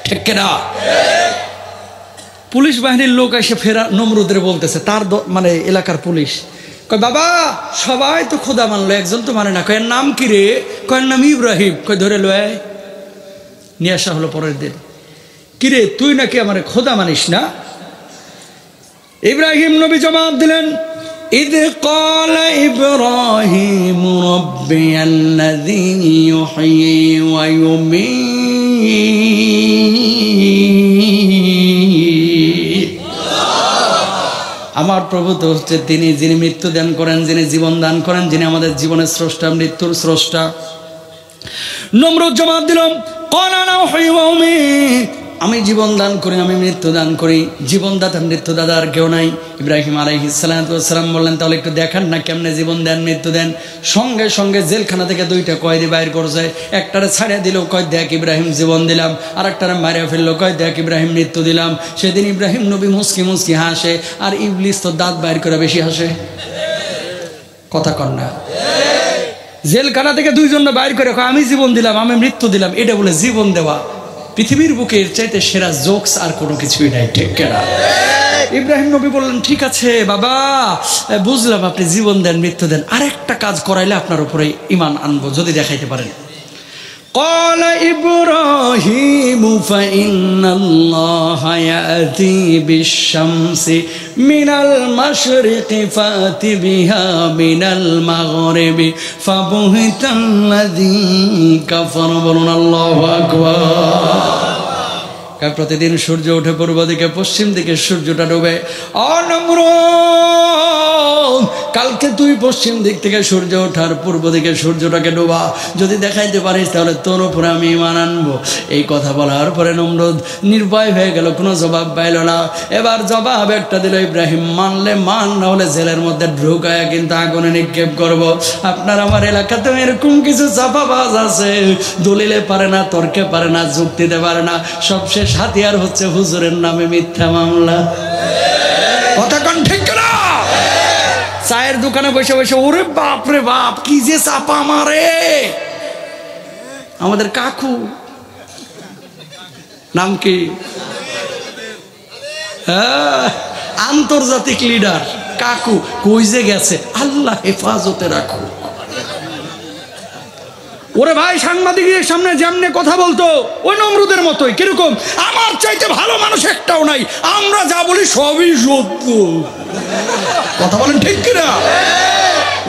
ঠিক কিনা? পুলিশ বাহিনীর লোক এসে ফেরা নমরুদের বলতেছে, তার মানে এলাকার পুলিশ কয়, বাবা সবাই তো খোদা মানলো, একজন তো মানে না। কয় এর নাম কি রে? কয় নাম ইব্রাহিম। কয় ধরে লয়, নিয়ে আসা হলো পরের দিন। কিরে তুই নাকি আমার খোদা মানিস না? ইব্রাহিম নবী জবাব দিলেন, ইদ ক্বাল ইব্রাহিম রাব্বিয়াল্লাযী ইউহয়ী ওয়া ইউমীত। আমার প্রভু তো হচ্ছে তিনি, যিনি মৃত্যু দান করেন, যিনি জীবন দান করেন, যিনি আমাদের জীবনের স্রষ্টা, মৃত্যুর স্রষ্টা। নমরুদ জবাব দিলাম, আমি জীবন দান করি, আমি মৃত্যু দান করি, জীবনদাতা মৃত্যুদাতা আর কেউ নাই। ইব্রাহিম আলাইহিস সালাম বললেন, তাহলে একটু দেখান না কেমনে জীবন দেন মৃত্যু দেন। সঙ্গে সঙ্গে জেলখানা থেকে 2টা কয়েদি বাইর করছে। একটারে ছাড়িয়ে দিল, কয় দেখ ইব্রাহিম জীবন দিলাম, আর একটারে মারিয়া ফেললো, কয় দেখ ইব্রাহিম মৃত্যু দিলাম। সেদিন ইব্রাহিম নবী মুসকি মুসকি হাসে, আর ইবলিস তো দাঁত বাইর করে বেশি হাসে। কথা কন না? জেলখানা থেকে 2 জন বাইর করে আমি জীবন দিলাম, আমি মৃত্যু দিলাম, এটা বলে জীবন দেওয়া। পৃথিবীর বুকে এর চাইতে সেরা জোকস আর কোনো কিছুই নাই, ঠিক কিনা? ইব্রাহিম নবী বললেন, ঠিক আছে বাবা বুঝলাম, আপনি জীবন দেন মৃত্যু দেন, আরেকটা কাজ করাইলে আপনার উপরে ঈমান আনবো, যদি দেখাইতে পারেন। قال إبراهيم فإن الله يأتي بالشمس من المشرق فأت بها من المغرب فبهت الذي كفر বলুন আল্লাহু আকবার প্রতিদিন সূর্য ওঠে পূর্ব দিকে পশ্চিম দিকে সূর্যটা ডুবে অনমরুদ কালকে তুই পশ্চিম দিক থেকে সূর্য ওঠার পূর্ব দিকে সূর্যটাকে ডোবা যদি দেখাইতে পারিস তাহলে তোর উপরে আমি ঈমান আনবো এই কথা বলার পরে নমরুদ নির্ভয় হয়ে গেল কোনো জবাব পাইল না এবার জবাব একটা দিল ইব্রাহিম মানলে মান না হলে জেলের মধ্যে ঢুকায় কিন্তু আগুনে নিক্ষেপ করব আপনার আমার এলাকাতে এরকম কিছু চাপাবাজ আছে দলিলে পারে না তর্কে পারে না যুক্তিতে পারে না সবশেষ হাতিয়ার হচ্ছে হুজুরের নামে মিথ্যা মামলা কথা কোন ঠিক না চায়ের দোকানে বসে বসে ওরে বাপ রে বাপ কি যে চাপা মারে আমাদের কাকু নাম কি আন্তর্জাতিক লিডার কাকু কই যে গেছে আল্লাহ হেফাজতে রাখো ওরে ভাই সাংবাদিকের সামনে যেমনে কথা বলতো ওই নমরুদের মতোই কিরকম আমার চাইতে ভালো মানুষ একটাও নাই আমরা যা বলি সবই সত্য কথা বলেন ঠিক কিনা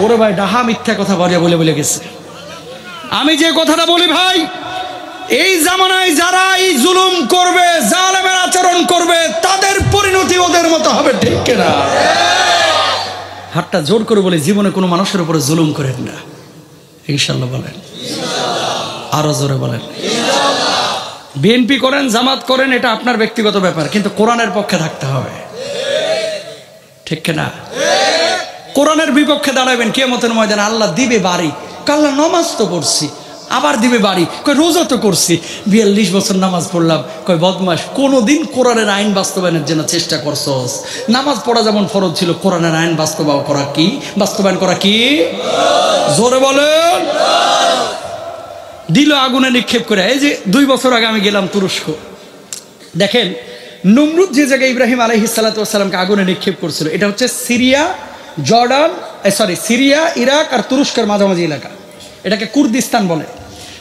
ওরে ভাই ডাহা মিথ্যা কথা বলে বলে গেছে আমি যে কথাটা বলি ভাই এই জামানায় যারা এই জুলুম করবে জালেমের আচরণ করবে তাদের পরিণতি ওদের মতো হবে ঠিক কিনা হাতটা জোর করে বলে জীবনে কোনো মানুষের উপরে জুলুম করেন না ইনশাআল্লাহ বলেন আরো জোরে বলেন বিএনপি করেন জামাত করেন এটা আপনার ব্যক্তিগত ব্যাপার কিন্তু কোরআনের পক্ষে থাকতে হবে ঠিক না কোরআনের বিপক্ষে দাঁড়াবেন কিয়ামতের ময়দানে আল্লাহ দিবে বাড়ি কাল্লা নামাজ তো পড়ছি আবার দিবে বাড়ি কই রোজা তো করছি 42 বছর নামাজ পড়লাম কই বদমাশ কোনোদিন কোরআনের আইন বাস্তবায়নের জন্য চেষ্টা করছস নামাজ পড়া যেমন ফরজ ছিল কোরআনের আইন বাস্তবায়ন করা কি জোরে বলেন দিল আগুনে নিক্ষেপ করে এই যে 2 বছর আগে আমি গেলাম তুরস্ক দেখেন নমরুদ যে জায়গায় ইব্রাহিম আলাইহিস সালাতু ওয়াস সালামকে আগুনে নিক্ষেপ করছিল এটা হচ্ছে সিরিয়া ইরাক আর তুরস্কের মাঝামাঝি এলাকা এটাকে কুর্দিস্তান বলে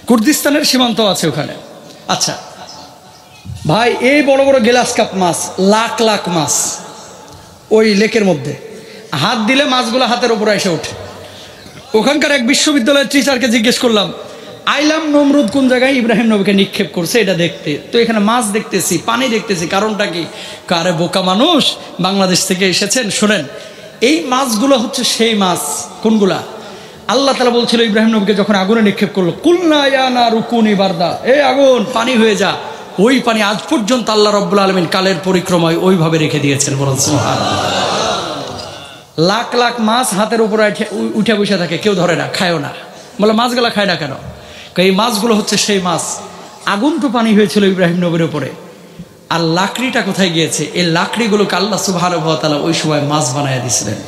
কুর্দিস্তানের সীমান্ত আছে ওখানে আচ্ছা ভাই এই বড় বড় গ্লাস কাপ মাছ লাখ লাখ মাছ ওই লেকের মধ্যে হাত দিলে মাছগুলো হাতের উপরে এসে ওঠে ওখানকার এক বিশ্ববিদ্যালয়ের টিচারকে জিজ্ঞেস করলাম আইলাম নমরুদ কোন জায়গায় ইব্রাহিম নবীকে নিক্ষেপ করছে এটা দেখতে তো এখানে মাছ দেখতেছি পানি দেখতেছি কারণটা কি কারে বোকা মানুষ বাংলাদেশ থেকে এসেছেন শুনেন এই মাছগুলো হচ্ছে সেই মাছ কোনগুলা আল্লাহ তাআলা বলছিল ইব্রাহিম নবীকে যখন আগুনে নিক্ষেপ করলো কুলনা ইয়া নারু কুনি বারদা এই আগুন পানি হয়ে যা ওই পানি আজ পর্যন্ত আল্লাহ রাব্বুল আলামিন কালের পরিক্রমায় ওইভাবে রেখে দিয়েছেন বলেন সুবহানাল্লাহ লাখ লাখ মাছ হাতের উপরে উঠে বসে থাকে কেউ ধরে না খায়ও না বলে মাছগুলা খায় না কেন এই মাছগুলো হচ্ছে সেই মাছ আগুন তো পানি হয়েছিল ইব্রাহিম নবীর উপরে আর লাকড়িটা কোথায় গিয়েছে এই লাকড়িগুলোকে আল্লাহ সুবহানাহু ওয়া তাআলা ওই সময় মাছ বানায় দিয়েছিলেন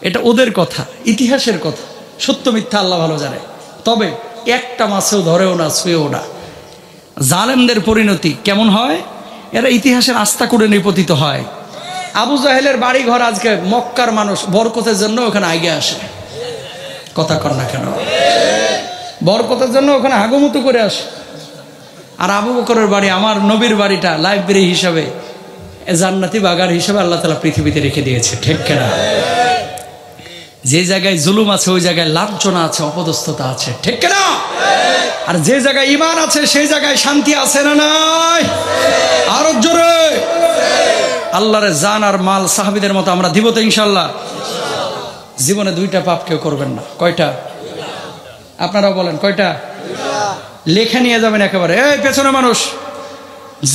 এটা ওদের কথা ইতিহাসের কথা সত্য মিথ্যা আল্লাহ ভালো জানে তবে একটা মাছেও ধরেও না ছুঁয়েও না জালেমদের পরিণতি কেমন হয় এরা ইতিহাসের আস্থা করে নিপতিত হয় আবু জাহেলের বাড়ি ঘর আজকে মক্কার মানুষ বরকতের জন্য ওখানে আগে আসে কথা কর না কেন বরকতের জন্য ওখানে হাগুমুতু করে আসে আর আবু বকরের বাড়ি আমার নবীর বাড়িটা লাইব্রেরি হিসাবে জান্নাতি বাগান হিসাবে আল্লাহ তাআলা পৃথিবীতে রেখে দিয়েছে ঠিক কিনা যে জায়গায় জুলুম আছে ওই জায়গায় লাঞ্ছনা আছে অপদস্থতা আছে ঠিক কিনা আর যে জায়গায় ঈমান আছে সেই জায়গায় শান্তি আছে না নাই আরো জোরে আল্লাহর জান আর মাল সাহাবীদের মতো আমরা দিব তো ইনশাআল্লাহ জীবনে 2টা পাপ কেউ করবেন না কয়টা আপনারাও বলেন কয়টা লেখা নিয়ে যাবেন একেবারে এই পেছনে মানুষ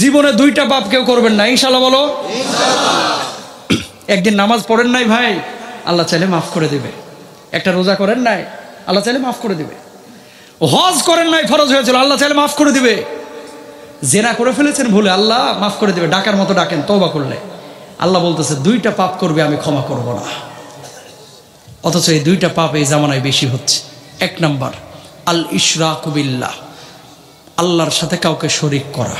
জীবনে 2টা পাপ কেউ করবেন না ইনশাআল্লাহ বলো ইনশাআল্লাহ একদিন নামাজ পড়েন নাই ভাই আল্লাহ চাইলে মাফ করে দিবে একটা রোজা করেন নাই আল্লাহ চাইলে মাফ করে দিবে হজ করেন নাই ফরজ হয়েছিল আল্লাহ চাইলে মাফ করে দিবে জেনা করে ফেলেছেন ভুলে আল্লাহ মাফ করে দিবে ডাকার মতো ডাকেন তওবা করলে আল্লাহ বলতেছে 2টা পাপ করবে আমি ক্ষমা করব না অথচ এই 2টা পাপ এই জামানায় বেশি হচ্ছে 1 নাম্বার আল ইশরাকু বিল্লাহ আল্লাহর সাথে কাউকে শরীক করা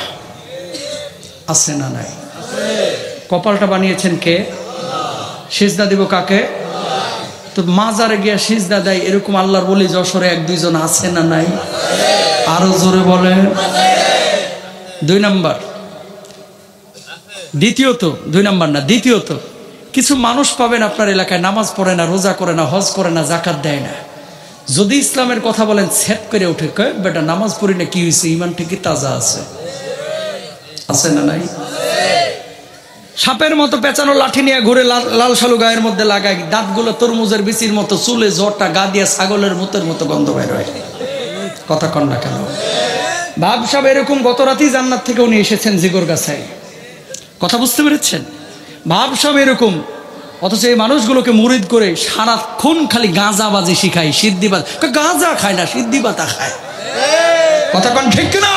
আছে না নাই কপালটা বানিয়েছেন কে সিজদা দিব কাকে তো মাজারে গিয়া সিজদা দেয়, এরকম আল্লাহর বলি যশোরে এক দুইজন আছে না নাই? আরো জোরে বলেন। 2 নাম্বার, দ্বিতীয়ত কিছু মানুষ পাবেন আপনার এলাকায় নামাজ পড়ে না, রোজা করে না, হজ করে না, জাকাত দেয় না। যদি ইসলামের কথা বলেন ছেদ করে উঠে কয় বেটা নামাজ পড়ি না, কি হয়েছে? ইমান ঠিকই তাজা আছে, আছে না নাই? সাপের মতো পেঁচানো লাঠি নিয়ে ঘুরে, লাল শালু গায়ের মধ্যে লাগায়, দাঁতগুলো তরমুজের বিচির মতো, চুলে জ্বরটা গা দিয়ে ছাগলের মুতের মতো গন্ধ বের হয়। কথা কন না কেন? বাপ সাহেব এরকম গত রাতেই জান্নাত থেকে উনি এসেছেন জিগর গাছায়। কথা বুঝতে পেরেছেন? বাপ সাহেব এরকম, অথচ এই মানুষগুলোকে মুরিদ করে সারাক্ষণ খালি গাঁজাবাজি শিখায়, সিদ্ধিবাদ। গাঁজা খায় না, সিদ্ধিবাতা খায়। কথা কন ঠিক না?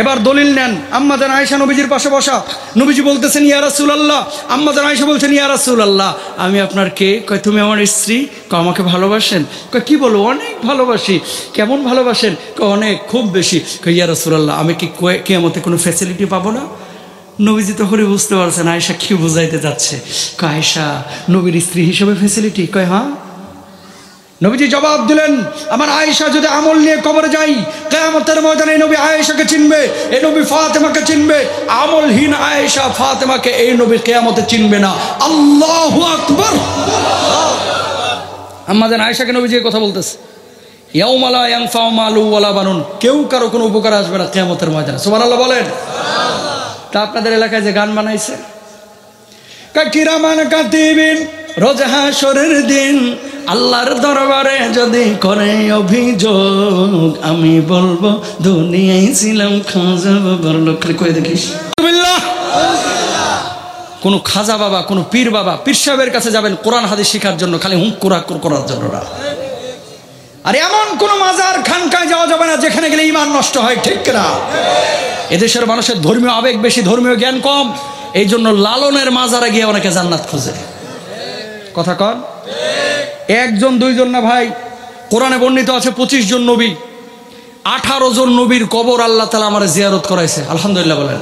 এবার দলিল নেন। আম্মাজান আয়েশা নবীজির পাশে বসা, নবীজি বলতেছেন ইয়া রাসূলুল্লাহ। আম্মাজান আয়েশা বলছেন ইয়া রাসূলুল্লাহ, আমি আপনার কে? কয় তুমি আমার স্ত্রী। কয় আমাকে ভালোবাসেন? কয় কি বলো? অনেক ভালোবাসি। কেমন ভালোবাসেন? কয় অনেক, খুব বেশি। কয় ইয়া রাসূলুল্লাহ, আমি কি কিয়ামতে কোনো ফ্যাসিলিটি পাবো না? নবীজি তখনই বুঝতে পারছেন আয়েশা কি বুঝাইতে যাচ্ছে। কয় আয়েশা নবীর স্ত্রী হিসেবে ফ্যাসিলিটি? কয় হ্যাঁ। নবীজি জবাব দিলেন, আমার আয়েশা যদি আমল নিয়ে কবরে যাই, কিয়ামতের ময়দানে এই নবী আয়েশাকে চিনবে, এই নবী ফাতেমাকে চিনবে। আমলহীন আয়েশা ফাতেমাকে এই নবী কিয়ামতে চিনবে না। আল্লাহু আকবার। আম্মাজান আয়েশাকে নবীজি কথা বলতেছে, ইয়াউমা লা ইয়ানফাউ মালু ওয়ালা বানুন, কেউ কারো কোনো উপকার আসবে না কিয়ামতের ময়দানে। সুবহানাল্লাহ বলেন। তা আপনাদের এলাকায় যে গান বানাইছে, কিরামান কাতিবিন, রোজ হাশরের দিন আল্লাহর দরবারে যদি করে অভিযোগ, আমি বলবো দুনিয়ায় ছিলাম খাজা বাবার লোক। কই দেখিস কোন খাজা বাবা, কোন পীর বাবা, পীর সাহেবের কাছে যাবেন কোরআন হাদিস শেখার জন্য, খালি হুঁকুরা করার জন্য না। আর এমন কোন মাজার খানকায় যাওয়া যাবে না যেখানে গেলে ঈমান নষ্ট হয়, ঠিক না? এদেশের মানুষের ধর্মীয় আবেগ বেশি, ধর্মীয় জ্ঞান কম, এই জন্য লালনের মাজারে গিয়ে অনেকে জান্নাত খুঁজে। কথা কন। একজন দুইজন না ভাই, কোরআনে বর্ণিত আছে 25 জন নবী, 18 জন নবীর কবর আল্লাহ তাআলা আমার জিয়ারত করাইছে। আলহামদুলিল্লাহ বলেন।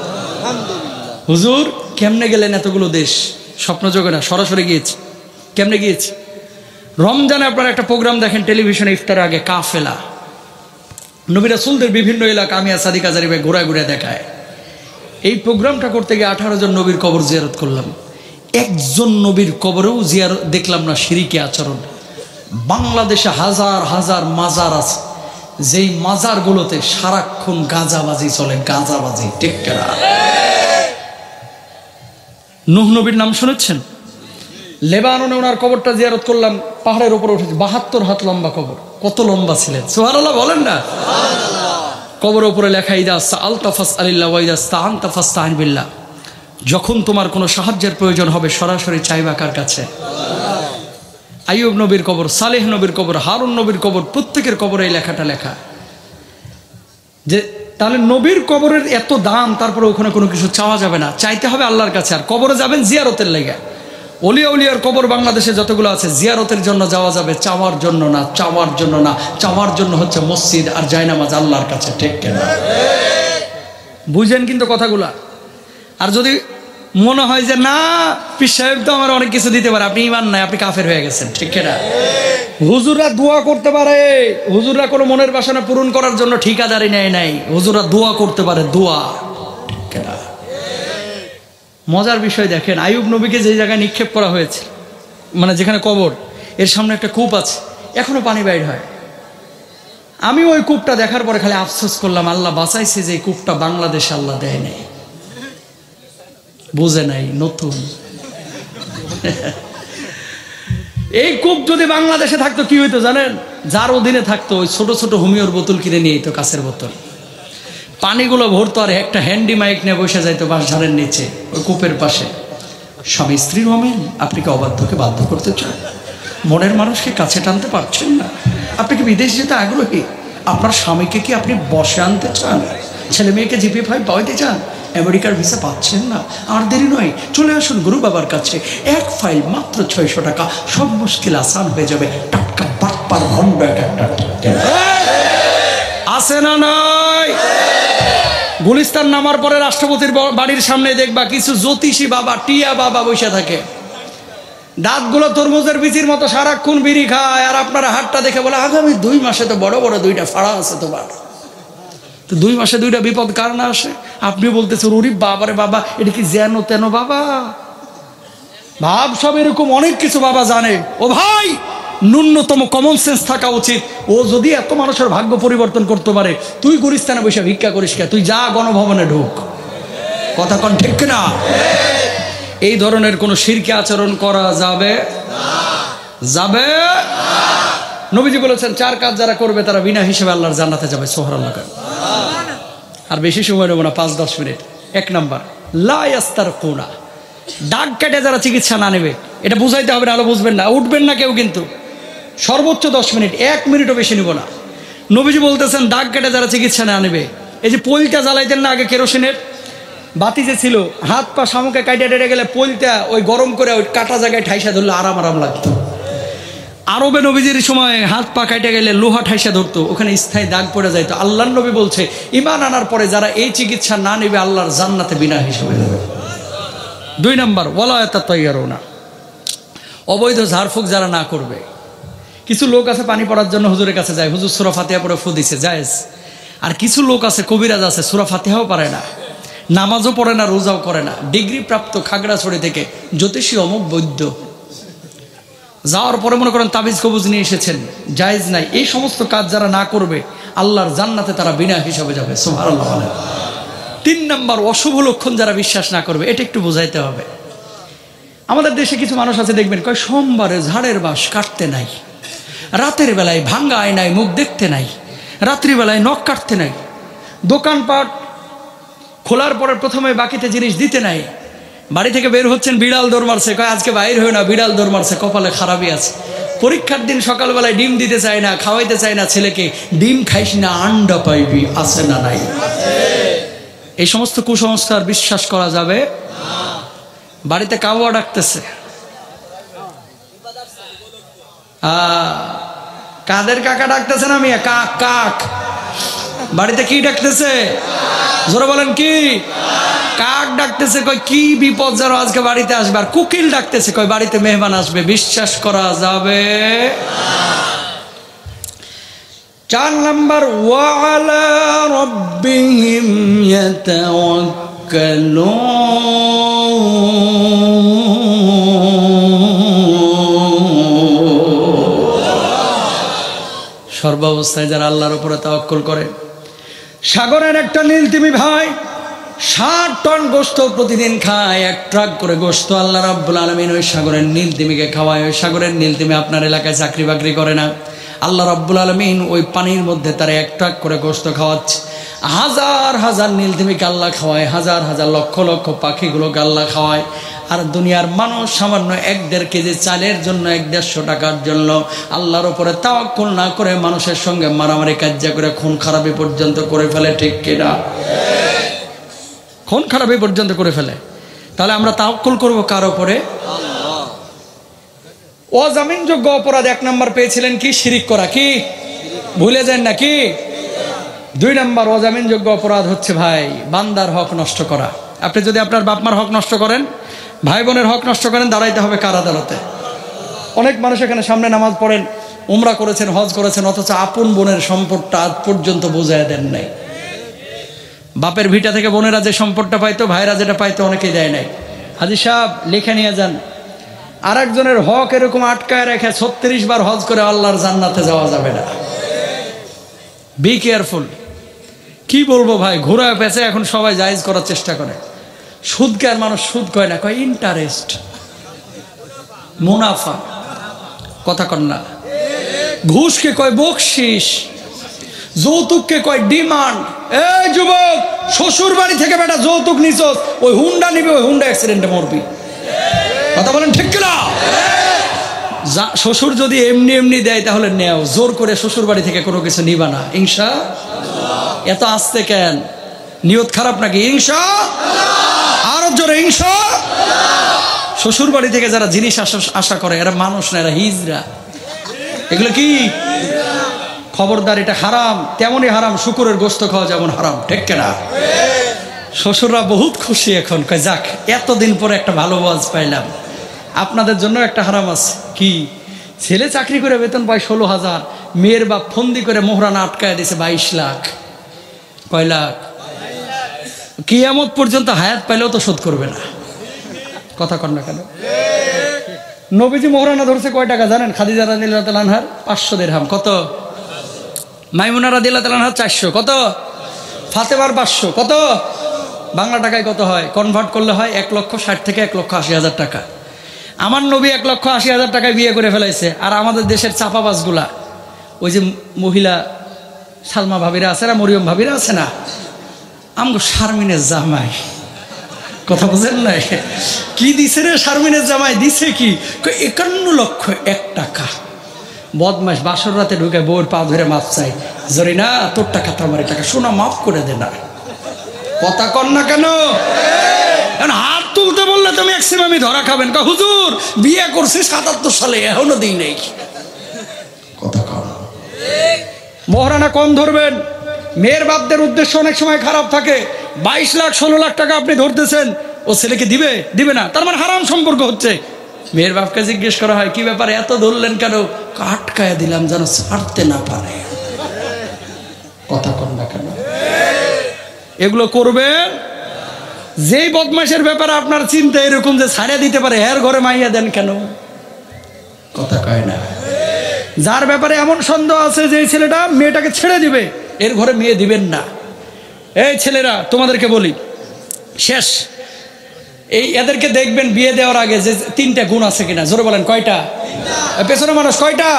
হুজুর কেমনে গেলেন এতগুলো দেশ? স্বপ্ন যোগে না, সরাসরি গিয়েছি। কেমনে গিয়েছি? রমজানে আপনারা একটা প্রোগ্রাম দেখেন টেলিভিশনে, ইফতার আগে কাফেলা, নবী রাসূলদের বিভিন্ন এলাকা আমিয়া সাদিকা জারিবে ঘোরায় ঘুরে দেখায়। এই প্রোগ্রামটা করতে গিয়ে 18 জন নবীর কবর জিয়ারত করলাম। একজন নবীর কবরেও জিয়ারত দেখলাম না শিরকি আচরণ। বাংলাদেশে হাজার হাজার মাজার আছে, যেই মাজারগুলোতে সারাক্ষণ গাঁজাবাজি চলে, গাঁজাবাজি, ঠিক না? নূহ নবীর নাম শুনেছেন? লেবাননে ওনার কবরটা জিয়ারত করলাম, পাহাড়ের উপরে উঠেছে, 72 হাত লম্বা কবর। কত লম্বা ছিলেন, সুবহানাল্লাহ বলেন না? কবরের উপরে লেখা ইদা সাআলতা ফাসআলিল্লাহ ওয়া ইদা ইসতাআনতা ফাসতাঈন বিল্লাহ, যখন তোমার কোনো সাহায্যের প্রয়োজন হবে সরাসরি চাইবা কার কাছে? আইয়ুব নবীর কবর, সালেহ নবীর কবর, হারুন নবীর কবর, প্রত্যেকের কবরে এই লেখাটা লেখা। যে তাহলে নবীর কবরের এত দাম, তারপরে ওখানে কোনো কিছু চাওয়া যাবে না, চাইতে হবে আল্লাহর কাছে। আর কবরে যাবেন জিয়ারতের লেগে। ওলিয়া উলিয়ার কবর বাংলাদেশে যতগুলো আছে জিয়ারতের জন্য যাওয়া যাবে, চাওয়ার জন্য না, চাওয়ার জন্য না। চাওয়ার জন্য হচ্ছে মসজিদ আর জায়নামাজ আল্লাহর কাছে, ঠিক কিনা? বুঝেন কিন্তু কথাগুলা। আর যদি মনে হয় যে না পীর সাহেব তো আমার অনেক কিছু দিতে পারে, আপনি ঈমান নাই, আপনি কাফের হয়ে গেছেন, ঠিক কিনা? হুজুররা দোয়া করতে পারে, হুজুররা কোনো মনের বাসনা পূরণ করার জন্য ঠিকাদারি নেয় নাই, হুজুররা দোয়া করতে পারে, দোয়া। মজার বিষয় দেখেন, আইয়ুব নবীকে যে জায়গায় নিক্ষেপ করা হয়েছে, মানে যেখানে কবর, এর সামনে একটা কূপ আছে, এখনো পানি বাইর হয়। আমি ওই কূপটা দেখার পরে খালি আফসোস করলাম, আল্লাহ বাঁচাইছে যে এই কূপটা বাংলাদেশে আল্লাহ দেয় নাই, বুঝে নাই, নতুন। এই কূপ যদি বাংলাদেশে থাকতো কি হইতো জানেন? যার অধীনে থাকতো ওই ছোট ছোট হোমিওর বোতল কিনে নিয়ে তো, কাছের বোতল, পানিগুলো ভরতো, আর একটা হ্যান্ডি মাইক নিয়ে বসে যাইতো বাঁশঝাড়ের নিচে ওই কূপের পাশে। স্বামী স্ত্রীর অমিল, আপনি কি অবাধ্যকে বাধ্য করতে চান? মনের মানুষকে কাছে টানতে পারছেন না? আপনি কি বিদেশ যেতে আগ্রহী? আপনার স্বামীকে কি আপনি বসে আনতে চান? ছেলে মেয়েকে জিপি5 পাওয়াইতে চান? আমেরিকার ভিসা পাচ্ছেন না? আর দেরি নয়, চলে আসুন গুরু বাবার কাছে। এক ফাইল মাত্র 600 টাকা, সব মুশকিল আসান হয়ে যাবে। টাটকা বাটপার ভণ্ড একটা আছে না নয়? গুলিস্তান নামার পরে রাষ্ট্রপতির বাড়ির সামনে দেখবা কিছু জ্যোতিষী বাবা, টিয়া বাবা বসে থাকে। দাঁতগুলো তরমুজের বিচির মতো সারাক্ষণ বিড়ি খায়, আর আপনারা হাতটা দেখে বলে আগামী 2 মাসে তো বড় বড় 2টা ফাড়া আছে তোমার। তো 2 মাসে 2টা বিপদ কার না আসে? আপনি বলতেছেন ওরে বাবারে বাবা, এটা কি যেন তেন বাবা? ভাব সব এরকম অনেক কিছু বাবা জানে। ও ভাই, ন্যূনতম কমন সেন্স থাকা উচিত। ও যদি এত মানুষের ভাগ্য পরিবর্তন করতে পারে, তুই গুলিস্তানে বসে ভিক্ষা করিস কে? তুই যা গণভবনে ঢুক। কথা কন ঠিক না? এই ধরনের কোন শিরকি আচরণ করা যাবে যাবে? নবীজি বলেছেন 4 কাজ যারা করবে তারা বিনা হিসেবে আল্লাহর জান্নাতে যাবে। সুবহানাল্লাহ। আর বেশি সময় নেব না, 5-10 মিনিট। 1 নাম্বার, লা ইয়াস্তারকুনা। দাগ কেটে যারা চিকিৎসা না নেবে, এটা বুঝাইতে হবে না, আলো বুঝবেন না, উঠবেন না কেউ, কিন্তু সর্বোচ্চ 10 মিনিট, 1 মিনিটও বেশি নিব না। নবীজি বলতেছেন দাগ কেটে যারা চিকিৎসা না নেবে, এই যে পইলটা জ্বালাইতেন না আগে কেরোসিনের বাতি যে ছিল, হাত পা শামুকে কাইটে টেটে গেলে পইলটা ওই গরম করে ওই কাটা জায়গায় ঠাইসা ধরলে আরাম আরাম লাগতো। আরবে নবীজির সময় হাত পা কাইটে গেলে লোহা ঠাইসা ধরতো, ওখানে স্থায়ী দাগ পড়ে যাইতো। আল্লাহর নবী বলছে ঈমান আনার পরে যারা এই চিকিৎসা না নেবে আল্লাহর জান্নাতে বিনা হিসেবে যাবে। 2 নাম্বার, ওয়ালা ইয়াতাতায়্যারুনা। অবৈধ ঝাড়ফুঁক যারা না করবে। কিছু লোক আছে পানি পড়ার জন্য হুজুরের কাছে যায়, হুজুর সূরা ফাতিহা পড়ে ফু দিছে, জায়েজ। আর কিছু লোক আছে কবিরাজ আছে, সূরা ফাতিহাও পারে না, নামাজও পড়ে না, রোজাও করে না, ডিগ্রি প্রাপ্ত খাগড়াছড়ি থেকে জ্যোতিষী অমুক বৈদ্য, যাওয়ার পরে মনে করেন তাবিজ কবুজ নিয়ে এসেছেন, জায়েজ নাই। এই সমস্ত কাজ যারা না করবে আল্লাহর জান্নাতে তারা বিনা হিসাবে যাবে। সুবহানাল্লাহ। 3 নাম্বার, অশুভ লক্ষণ যারা বিশ্বাস না করবে। এটা একটু বোঝাইতে হবে। আমাদের দেশে কিছু মানুষ আছে দেখবেন, কয় সোমবারে ঝাড়ের বাঁশ কাটতে নাই, রাতের বেলায় ভাঙ্গা আয়নায় মুখ দেখতে নাই, রাত্রিবেলায় নখ কাটতে নাই, দোকানপাট খোলার পরে প্রথমে বাকিতে জিনিস দিতে নাই, বাড়ি থেকে বের হচ্ছেন বিড়াল দৌড় মারছে, কয় আজকে বাইর হয়ে না, বিড়াল দৌড় মারছে, কপালে খারাপই আছে। পরীক্ষার দিন সকালবেলায় ডিম দিতে চায় না, খাওয়াইতে চায় না ছেলেকে, ডিম খাইস না আন্ডা পাইবি, আছে না নাই? এই সমস্ত কুসংস্কার বিশ্বাস করা যাবে। বাড়িতে কাউয়া ডাকতেছে, কাদের কাকা ডাকতেছে না মিয়া? কাক কাক। বাড়িতে কি ডাকতেছে? জোরে বলেন কি? কাক ডাকতেছে। কই কি বিপদ যেন আজকে বাড়িতে আসবে। আর কুকিল ডাকতেছে, কই বাড়িতে মেহমান আসবে। বিশ্বাস করা যাবে। 4 নাম্বার, ওয়া আলা রাব্বিহিম ইয়াতাওয়াক্কালুন। সর্বাবস্থায় যারা আল্লাহর উপরে তাওয়াক্কুল করে। সাগরের একটা নীলতিমি ভাই 60 টন গোশত প্রতিদিন খায়, 1 ট্রাক করে গোশত আল্লাহ রাব্বুল আলামিন ওই সাগরের নীলতিমিকে খাওয়ায়। ওই সাগরের নীলতিমি আপনার এলাকায় চাকরি বাকরি করে না, আল্লাহ রাব্বুল আলামিন ওই পানির মধ্যে তার 1 ট্রাক করে গোশত খাওয়াচ্ছে। হাজার হাজার নীলতিমিকে আল্লাহ খাওয়ায়, হাজার হাজার লক্ষ লক্ষ পাখিগুলোকে আল্লাহ খাওয়ায়। আর দুনিয়ার মানুষ সামান্য 1-1.5 কেজি চালের জন্য, 100-150 টাকার জন্য আল্লাহর উপরে তাওয়াক্কুল না করে মানুষের সঙ্গে মারামারি কাজ্জা করে খুন খারাপি পর্যন্ত করে ফেলে। ঠিক কিনা? খুন খারাপি পর্যন্ত করে ফেলে। তাহলে আমরা তাওয়াক্কুল করব কার উপরে? আল্লাহ। অজামিনযোগ্য অপরাধ 1 নাম্বার পেয়েছিলেন কি? শিরিক করা। কি ভুলে যান নাকি? 2 নাম্বার অজামিনযোগ্য অপরাধ হচ্ছে ভাই বান্দার হক নষ্ট করা। আপনি যদি আপনার বাপ মার হক নষ্ট করেন, ভাই বোনের হক নষ্ট করেন, দাঁড়াইতে হবে কার আদালতে। অনেক মানুষ এখানে সামনে নামাজ পড়েন, উমরা করেছেন, হজ করেছেন, অথচ আপন বোনের সম্পদটা আজ পর্যন্ত বুঝায় দেন নাই। বাপের ভিটা থেকে বোনেরা যে সম্পদটা পাইতো, ভাইরা যেটা পাইতো, অনেকেই দেয় নাই। হাজী সাহেব লিখে নিয়ে যান, আর একজনের হক এরকম আটকায় রেখে 36 বার হজ করে আল্লাহর জান্নাতে যাওয়া যাবে না। Be careful. কি বলবো ভাই, ঘোরায় পেঁচে এখন সবাই জায়েজ করার চেষ্টা করে। সুদকে আর মানুষ সুদ কয় না, কয় ইন্টারেস্ট, মুনাফা। কথা কন না? ঘুষকে কয় বকশিস, যৌতুককে কয় ডিমান্ড। এই যুবক, শ্বশুর বাড়ি থেকে বেটা যৌতুক নিছস, ওই হুন্ডা নিবি, ওই হুন্ডা অ্যাক্সিডেন্টে মরবি। কথা বলেন ঠিক কিনা? শ্বশুর যদি এমনি এমনি দেয় তাহলে নেও, জোর করে শ্বশুর বাড়ি থেকে কোনো কিছু নিবা না। ইনশাআল্লাহ। এত আসতে কেন? নিয়ত খারাপ নাকি? ইনশাআল্লাহ। আরো জোরে ইনশাআল্লাহ। শ্বশুর বাড়ি থেকে যারা জিনিস আশা করে এরা মানুষ না, এরা হিজড়া। এগুলো কি? খবরদার, এটা হারাম। তেমনই হারাম শুকুরের গোশত খাওয়া যেমন হারাম। ঠিক কিনা? শ্বশুররা বহুত খুশি এখন, কয় যাক এতদিন পরে একটা ভালো ওয়াজ পাইলাম। আপনাদের জন্য একটা হারাম আছে। কি? ছেলে চাকরি করে বেতন পায় 16,000, মেয়ের বাপ ফন্দি করে মোহরানা আটকায় দিয়েছে 22 লাখ। কয় লাখ? কিয়ামত পর্যন্ত হায়াত পাইলেও তো শোধ করবে না। কথা কন না কেন? নবীজি মোহরানা ধরছে কয় টাকা জানেন? খাদিজা রাদিয়াল্লাহু তাআলা আনহার 500 দিরহাম। কত? মাইমুনা রাদিয়াল্লাহু তাআলা আনহার 400। কত? ফাতেমার 500। কত? বাংলা টাকায় কত হয়? কনভার্ট করলে হয় 1,60,000 থেকে 1,80,000 টাকা। আমার নবী 1,80,000 টাকায় বিয়ে করে ফেলাইছে। আর আমাদের দেশের চাপাবাজগুলা, ওই যে মহিলা সালমা ভাবিরা আছে না, মরিয়ম ভাবিরা আছে না, আমগো শারমিনের জামাই, কথা বুঝেন নাই? কি দিছে রে শারমিনের জামাই? দিছে কি? 51,01,000 টাকা। বদমাস বাসর রাতে ঢুকে বউর পা ধরে মাপ চাই, জরিনা তোর টাকা তো আমার টাকা, শোনা মাফ করে দে না। কথা কন না কেন? হাত তুলতে বললে তুমি ম্যাক্সিমামই ধরা খাবেন। হুজুর বিয়ে করছি 77 সালে, এখনো দিই নেই। কথা কন। মোহরানা কম ধরবেন। মেয়ের বাপদের উদ্দেশ্য অনেক সময় খারাপ থাকে। 22 লাখ 16 লাখ টাকা আপনি ধরতেছেন, ও ছেলেকে দিবে? দিবে না, তার মানে হারাম সম্পর্ক হচ্ছে। মেয়ের বাপকে জিজ্ঞেস করা হয় কি ব্যাপারে এত ধরলেন কেন? আটকায় দিলাম যেন ছাড়তে না পারে। কথা কন না কেন? এগুলো করবেন। যেই বদমাশের ব্যাপারে আপনার চিন্তা এরকম যে ছাড়িয়ে দিতে পারে, এর ঘরে মাইয়া দেন কেন? কথা কয় না। যার ব্যাপারে এমন সন্দেহ আছে যে এই ছেলেটা মেয়েটাকে ছেড়ে দিবে, এর ঘরে মেয়ে দিবেন না। এই ছেলেরা তোমাদেরকে বলি, শেষ এই এদেরকে দেখবেন বিয়ে দেওয়ার আগে যে 3টা গুণ আছে কিনা, জোরে বলেন। কয়টা? পেছনে মানুষ কয়টা?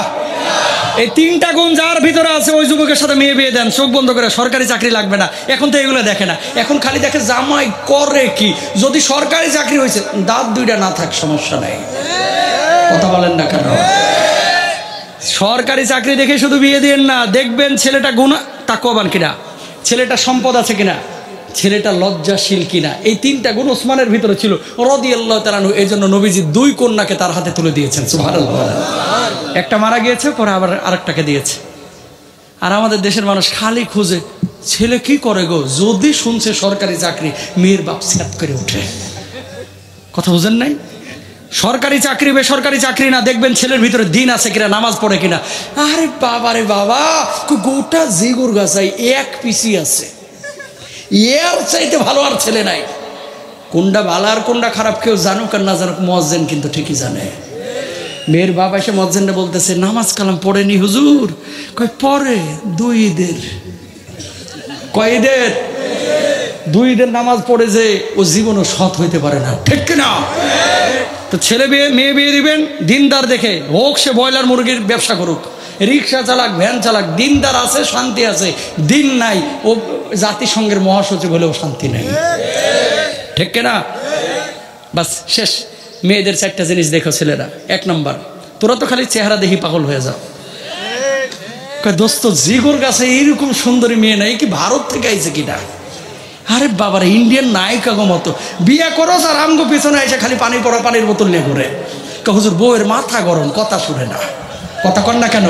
এই 3টা গুণ যার ভিতরে আছে ওই যুবকের সাথে মেয়ে বিয়ে দেন, চোখ বন্ধ করে। সরকারি চাকরি লাগবে না, এখন তো এগুলো দেখে না, এখন খালি দেখে জামাই করে কি। যদি সরকারি চাকরি হয়েছে, দাঁত 2টা না থাক সমস্যা নাই। কথা বলেন না কেন? সরকারি চাকরি দেখে শুধু বিয়ে দিয়েন না, দেখবেন ছেলেটা গুণা তাকওয়াবান কিনা, ছেলেটা সম্পদ আছে কিনা, ছেলেটা লজ্জাশীল কিনা। এই 3টা গুণ ওসমানের ভিতরে ছিল রাদিয়াল্লাহু তাআলা আনহু। এই জন্য নবীজি 2 কন্যাকে তার হাতে তুলে দিয়েছেন। সুবহানাল্লাহ। একটা মারা গিয়েছে, পরে আবার আরেকটাকে দিয়েছে। আর আমাদের দেশের মানুষ খালি খুঁজে ছেলে কি করে গো, যদি শুনছে সরকারি চাকরি, মেয়ের বাপ স্যাত করে উঠে। কথা বুঝেন নাই? সরকারি চাকরি বেসরকারি চাকরি না, দেখবেন ছেলের ভিতরে দিন আছে কিনা, নামাজ পড়ে কিনা। আরে বাবা রে বাবা, গোটা জিগুর গাছাই এক পিসি আছে, এর চাইতে ভালো আর ছেলে নাই। কোনটা ভালো আর কোনটা খারাপ কেউ জানুক আর না জানুক, মুয়াজ্জিন কিন্তু ঠিকই জানে। মেয়ের বাবা এসে মুয়াজ্জিনকে বলতেছে নামাজ কালাম পড়েনি হুজুর? কয় পড়ে 2 ঈদের। কয় ঈদের? 2 ঈদের নামাজ পড়ে যে ও জীবনও সৎ হইতে পারে না, ঠিক কিনা? তো ছেলে বিয়ে মেয়ে বিয়ে দিবেন দিনদার দেখে, হোক সে ব্রয়লার মুরগির ব্যবসা করুক, রিক্সা চালাক, ভ্যান চালাক, দিনদার আছে শান্তি আছে। দিন নাই, ও জাতিসংঘের মহাসচিব হলেও শান্তি নেই, ঠিক কিনা? বাস শেষ। মেয়েদের 4টা জিনিস দেখো ছেলেরা। 1 নাম্বার, তোরা তো খালি চেহারা দেখি পাগল হয়ে যাও। দোস্ত জিগোর কাছে এইরকম সুন্দরী মেয়ে নাই, কি ভারত থেকে আইছে কিনা? আরে বাবার ইন্ডিয়ান নায়িকা গো মতো বিয়ে করো, আর আমগো পিছনে এসে খালি পানি পড়া পানির বোতল নিয়ে ঘুরে। হুজুর বউয়ের মাথা গরম, কথা শুনে না। কথা কন না কেন?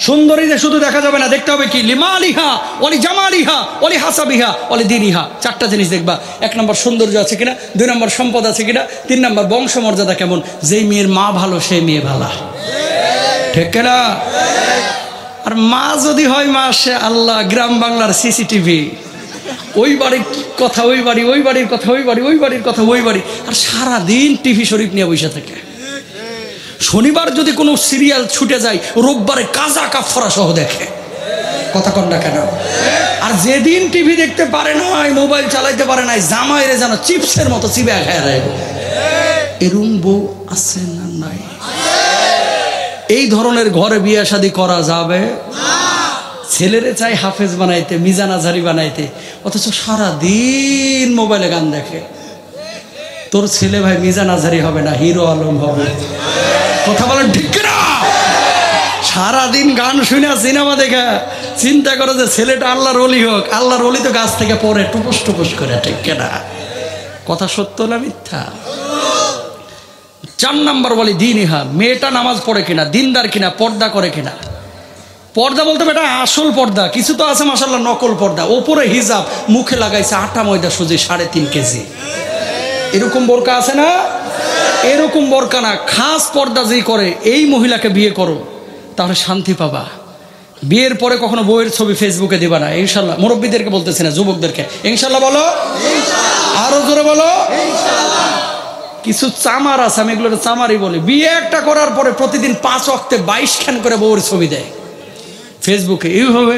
সুন্দরী যে শুধু দেখা যাবে না, দেখতে হবে কি লিমালিহা ওলি জামালিহা ওলি হাসাবিহা ওলি দিনিহা। 4টা জিনিস দেখবা। 1 নম্বর সৌন্দর্য আছে কিনা, 2 নম্বর সম্পদ আছে কিনা, 3 নম্বর বংশমর্যাদা কেমন। যেই মেয়ের মা ভালো সেই মেয়ে ভালা, ঠিক কিনা? আর মা যদি হয় মাশাআল্লাহ গ্রাম বাংলার সিসিটিভি, ওই বাড়ির কথা ওই বাড়ি, ওই বাড়ির কথা ওই বাড়ি, ওই বাড়ির কথা ওই বাড়ি, আর সারাদিন টিভি শরীফ নিয়ে বসে থাকে। শনিবার যদি কোনো সিরিয়াল ছুটে যায়, রোববারে কাজা কাফারা সহ দেখে। কথা কন না কেন? আর যেদিন টিভি দেখতে পারে না, মোবাইল চালাইতে পারে না, জামাইরে যেন চিপসের মতো চিবে খায় দেয়। এরম বউ আছে না নাই? এই ধরনের ঘরে বিয়ে শাদী করা যাবে না। ছেলেরে চাই হাফেজ বানাইতে, মিজান আজহারি বানাইতে, অথচ সারাদিন মোবাইলে গান দেখে। তোর ছেলে ভাই মিজান আজহারি হবে না, হিরো আলম হবে। কথা বলেন ঠিক না? সারাদিন গান শুনে সিনেমা দেখা চিন্তা করো যে ছেলেটা আল্লাহর ওলি হোক। আল্লাহর ওলি তো গাছ থেকে পড়ে টুপুস টুপুস করে, ঠিক না? কথা সত্য না মিথ্যা? 4 নম্বর বলি দিনিহা, মেয়েটা নামাজ পড়ে কিনা, দিনদার কিনা, পর্দা করে কিনা। পর্দা বলতে এটা আসল পর্দা, কিছু তো আছে মাশাআল্লাহ নকল পর্দা। ওপরে হিজাব, মুখে লাগাইছে আটা ময়দা সুজি 3.5 কেজি, এরকম বোরকা আছে না? এরকম বোরকা না, খাস পর্দা যেই করে এই মহিলাকে বিয়ে করো, তাহলে শান্তি পাবা। বিয়ের পরে কখনো বউয়ের ছবি ফেসবুকে দিবা না, ইনশাল্লাহ। মুরব্বীদেরকে বলতেছি না, যুবকদেরকে ইনশাল্লাহ বলো, আরো জোরে বলো। কিছু চামার আছে, আমি এগুলো চামারই বলি, বিয়ে একটা করার পরে প্রতিদিন 5 ওয়াক্তে 22 খান করে বউয়ের ছবি দেয় ফেসবুকে, এইভাবে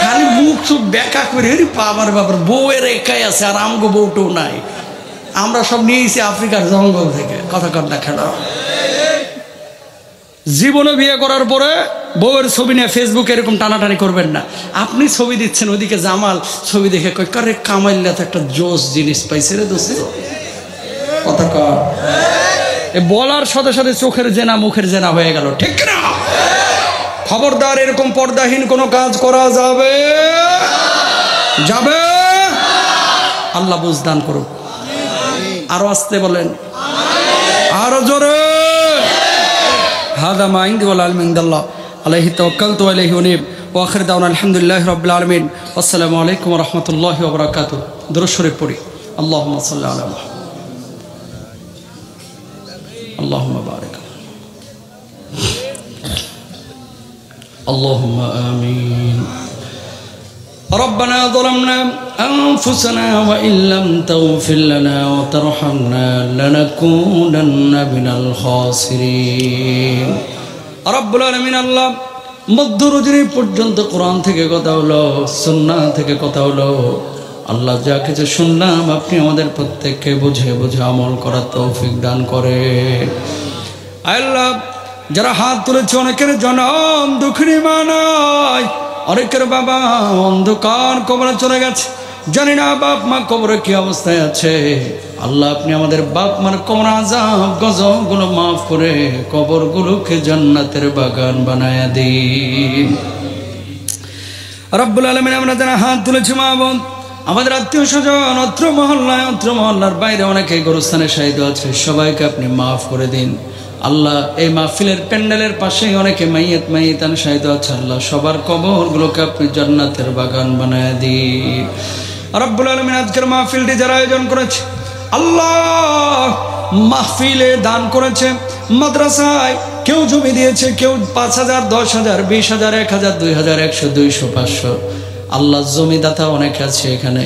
খালি মুখ চুপ ব্যাকা করে, বাবার বাবার বউয়ের একাই আছে আর আমগো বউটাও নাই, আমরা সব নিয়েছি আফ্রিকার জঙ্গল থেকে। কথা কর না খেলা। জীবনে বিয়ে করার পরে বউয়ের ছবি নিয়ে ফেসবুকে এরকম টানাটানি করবেন না। আপনি ছবি দিচ্ছেন, ওইদিকে জামাল ছবি দেখে কই কারে কামাইল্লা তো একটা জোস জিনিস পাইছে রে দোস্ত। কথা কর। বলার সাথে সাথে চোখের জেনা মুখের জেনা হয়ে গেল, ঠিক না? খবরদার, এরকম পর্দাহীন কোনো কাজ করা যাবে যাবে আল্লাহ বুঝদান করুক। আরো আসতে বলেন, আরো জোরে। হাদা মা ইনদি ওয়াল ইলমু ইনদাল্লাহ আলাইহি তাওয়াক্কালতু ওয়া ইলাইহি উনীব ওয়া আখিরু দাওয়ানা আলহামদুলিল্লাহি রাব্বিল আলামিন। আসসালামু আলাইকুম ওয়া রাহমাতুল্লাহি ওয়া বারাকাতুহু। দুরূদ শরীফ পড়ি। আল্লাহুম্মা সাল্লি আলা মুহাম্মাদ, আল্লাহুম্মা বারিক, আল্লাহুম্মা আমিন। ربنا ظلمنا أنفسنا وإن لم تغفر لنا وترحمنا لنكونن من الخاسرين। رب العالمين আল্লাহ মধ্য রজনী পর্যন্ত কোরআন থেকে কথা হলো, সুন্নাহ থেকে কথা হলো। আল্লাহ যা কিছু শুনলাম আপনি আমাদের প্রত্যেককে বুঝে বুঝে আমল করার তৌফিক দান করেন। আল্লাহ যারা হাত তুলেছে, অনেকের জনম দুঃখিনী মানায়, অনেকের বাবা অন্ধকার কবরে চলে গেছে, জানি না বাপ মা কবরে কি অবস্থায় আছে। আল্লাহ আপনি আমাদের বাপ মার কবর আযাব গজবগুলো মাফ করে কবরগুলোকে জান্নাতের বাগান বানায়া দিন। রব্বুল আলামিন আমরা যারা হাত তুলেছি মা বোন, আমাদের আত্মীয় স্বজন, অত্র মহল্লার বাইরে অনেকে গোরস্থানে শাহিদ আছে, সবাইকে আপনি মাফ করে দিন। আল্লাহ এই মাহফিলের প্যান্ডেলের পাশে অনেকে মাইয়াতান শাহিদ আছে, আল্লাহ সবার কবরগুলোকে আপনি জান্নাতের বাগান বানায় দিন। রব্বুল আলামিন আজকের মাহফিলটি যারা আয়োজন করেছে, আল্লাহ মাহফিলে দান করেছে, মাদ্রাসায় কেউ জমি দিয়েছে, কেউ 5,000, 10,000, 20,000, 1,000, 2,000, 100, 200, 500। আল্লাহ জমিদাতা অনেক আছে এখানে।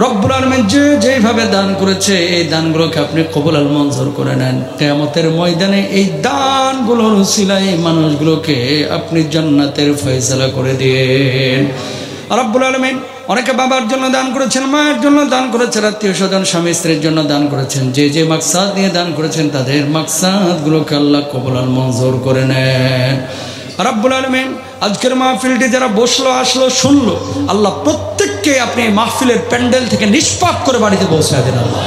রব্বুল আলামিন যেভাবে দান করেছে এই দানগুলোকে আপনি কবুল আর মঞ্জুর করে নেন। কিয়ামতের ময়দানে এই দানগুলোর উসিলায় মানুষগুলোকে আপনি জান্নাতের ফয়সালা করে দিন। রব্বুল আলামিন অনেকে বাবার জন্য দান করেছেন, মায়ের জন্য দান করেছেন, আত্মীয় স্বজন স্বামী স্ত্রীর জন্য দান করেছেন। যে মাকসাদ নিয়ে দান করেছেন তাদের মাকসাদগুলোকে আল্লাহ কবুল আর মঞ্জুর করে নেন। রব্বুল আলামিন আজকের মাহফিলটি যারা বসলো, আসলো, শুনলো, আল্লাহ প্রত্যেককে আপনি মাহফিলের প্যান্ডেল থেকে নিষ্পাপ করে বাড়িতে পৌঁছায় দেন। আল্লাহ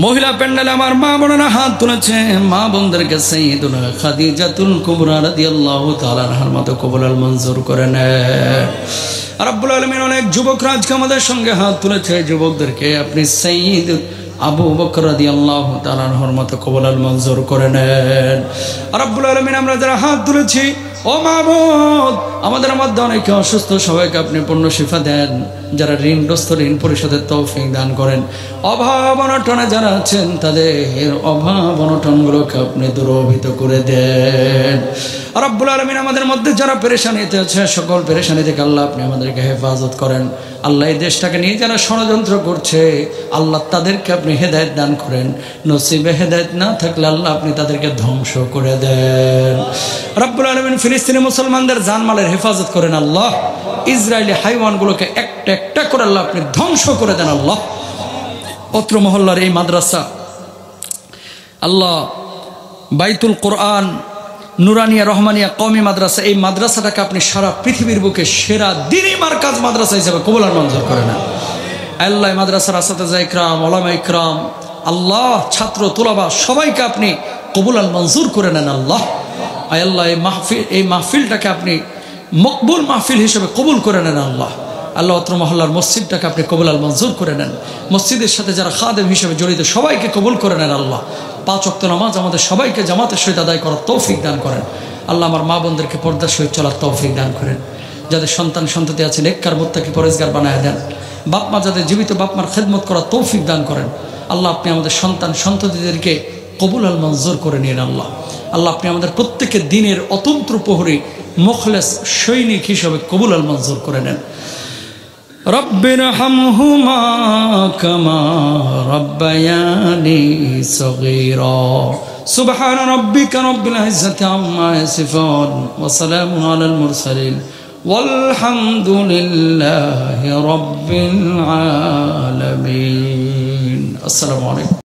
মহিলা প্যান্ডেলে আমার মা বোনেরা হাত তুলেছে, মা বোনদেরকে সাইয়্যিদুনা খাদিজাতুল কুবরা রাদিয়াল্লাহু তাআলা আনহার মতো কবুল আর মঞ্জুর করে নেন। রব্বুল আলামিন অনেক যুবকরা আজকে আমাদের সঙ্গে হাত তুলেছে, যুবকদেরকে আপনি সাইয়্যিদ আবু বকর রাদিয়াল্লাহু তাআলা আনহুর মতো কবুল আর মঞ্জুর করে নেন। রব্বুল আলামিন আমরা যারা হাত তুলেছি, ও মাবুদ আমাদের মধ্যে অনেকে অসুস্থ, সবাইকে আপনি পূর্ণ শিফা দেন। যারা ঋণগ্রস্ত ঋণ পরিশোধের তৌফিক দান করেন। অভাব অনটনে যারা আছেন তাদের অভাব অনটনগুলোকে আপনি দূরীভূত করে দেন। রব্বুল আলামিন আমাদের মধ্যে যারা পেরেশানিতে আছে সকল পেরেশানি থেকে আল্লাহ আপনি আমাদেরকে হেফাজত করেন। আল্লাহ এই দেশটাকে নিয়ে যারা ষড়যন্ত্র করছে আল্লাহ তাদেরকে আপনি হেদায়েত দান করেন। নসিবে হেদায়েত না থাকলে আল্লাহ আপনি তাদেরকে ধ্বংস করে দেন। রব্বুল আলামিন ফিলিস্তিনি মুসলমানদের জানমালের হেফাজত করেন আল্লাহ। ইসরায়েলি হাইওয়ানগুলোকে একটা একটা করে আল্লাহ আপনি ধ্বংস করে দেন আল্লাহ। অত্র মহল্লার এই মাদ্রাসা আল্লাহ বাইতুল কোরআন নুরানিয়া রহমানিয়া কওমি মাদ্রাসা, এই মাদ্রাসাটাকে আপনি সারা পৃথিবীর বুকে সেরা দ্বীনি মারকাজ মাদ্রাসা হিসেবে কবুল আর মঞ্জুর করে নেন। আল্লাহ মাদ্রাসার আসাতিজা ইকরাম, উলামা ইকরাম, আল্লাহ ছাত্র তুলাবা সবাইকে আপনি কবুল আর মঞ্জুর করে নেন আল্লাহ। আল্লাহ এই মাহফিলটাকে আপনি মকবুল মাহফিল হিসেবে কবুল করে নেন আল্লাহ। আল্লাহ অত্র মহল্লার মসজিদটাকে আপনি কবুল আর মঞ্জুর করে নেন। মসজিদের সাথে যারা খাদেম হিসেবে জড়িত সবাইকে কবুল করে নেন আল্লাহ। 5 ওয়াক্ত নামাজ আমাদের সবাইকে জামাতের সহিত আদায় করার তৌফিক দান করেন আল্লাহ। আমার মা বোনদেরকে পর্দার সহিত চলার তৌফিক দান করেন। যাদের সন্তান সন্ততি আছে নেককার মুত্তাকি পরেজগার বানায় দেন। বাপ মা যাদের জীবিত বাপ মার খেদমত করার তৌফিক দান করেন আল্লাহ আপনি আমাদের সন্তান সন্ততিদেরকে কবুল আল মঞ্জুর করে নিন আল্লাহ। আল্লাহ আপনি আমাদের প্রত্যেকের দিনের অতন্ত্র প্রহরী মুখলেস সৈনিক হিসেবে কবুল আল মঞ্জুর করে নেন। রব্বিরহামহুমা কামা রব্বায়ানি সগীরা। সুবহান রাব্বিকা রাব্বিল ইজ্জাতি আম্মা ইয়াসিফুন ওয়া সালামুন আলাল মুরসালিন walhamdulillahi rabbil alamin। আসসালামু আলাইকুম।